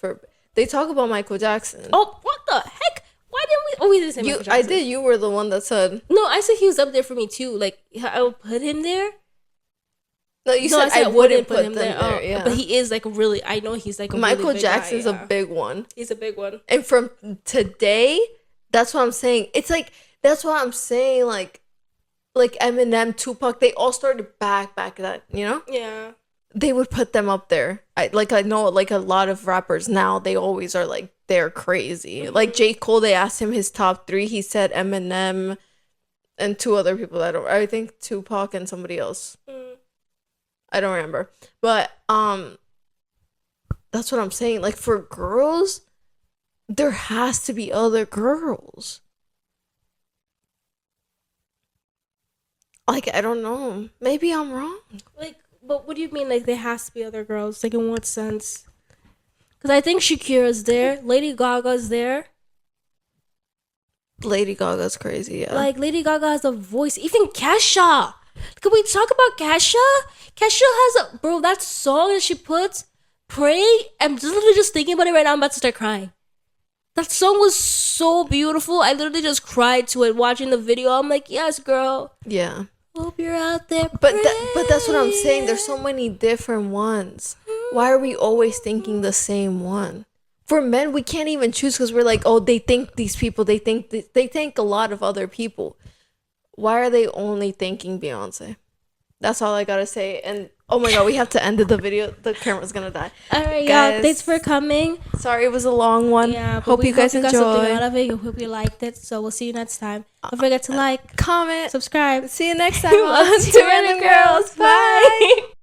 They talk about Michael Jackson. Oh, what the heck? Why didn't we? Oh, we didn't say Michael Jackson. I did. You were the one that said. No, I said he was up there for me too. Like I would put him there. No, you said I wouldn't put them there. Oh, Yeah, but he is like really. I know he's like a Michael really big Jackson's guy, a big one. He's a big one. And from today, that's what I'm saying. It's like that's what I'm saying. Like Eminem, Tupac, they all started back then. You know. Yeah. They would put them up there. I know like a lot of rappers now, they always are like they're crazy. Mm-hmm. Like J. Cole, they asked him his top 3. He said Eminem and 2 other people. I think Tupac and somebody else. I don't remember. But that's what I'm saying. Like for girls, there has to be other girls. Like I don't know. Maybe I'm wrong. Like, but what do you mean? Like, there has to be other girls? Like, in what sense? Because I think Shakira's there. Lady Gaga's there. Lady Gaga's crazy, yeah. Like, Lady Gaga has a voice. Even Kesha. Can we talk about Kesha? Kesha has a... Bro, that song that she puts, Pray, I'm literally just thinking about it right now. I'm about to start crying. That song was so beautiful. I literally just cried to it watching the video. I'm like, yes, girl. Yeah. Hope you're out there. But that's what I'm saying. There's so many different ones. Why are we always thinking the same one? For men, we can't even choose because we're like, oh, they think these people. They think a lot of other people. Why are they only thinking Beyonce? That's all I gotta say. And oh my god, we have to end the video. The camera's gonna die. All right, guys. y'all. Thanks for coming. Sorry, it was a long one. Yeah, but hope you guys got something enjoy. out of it. We hope you liked it. So we'll see you next time. Don't forget to like, Comment, subscribe. See you next time on Two Random Girls. Bye.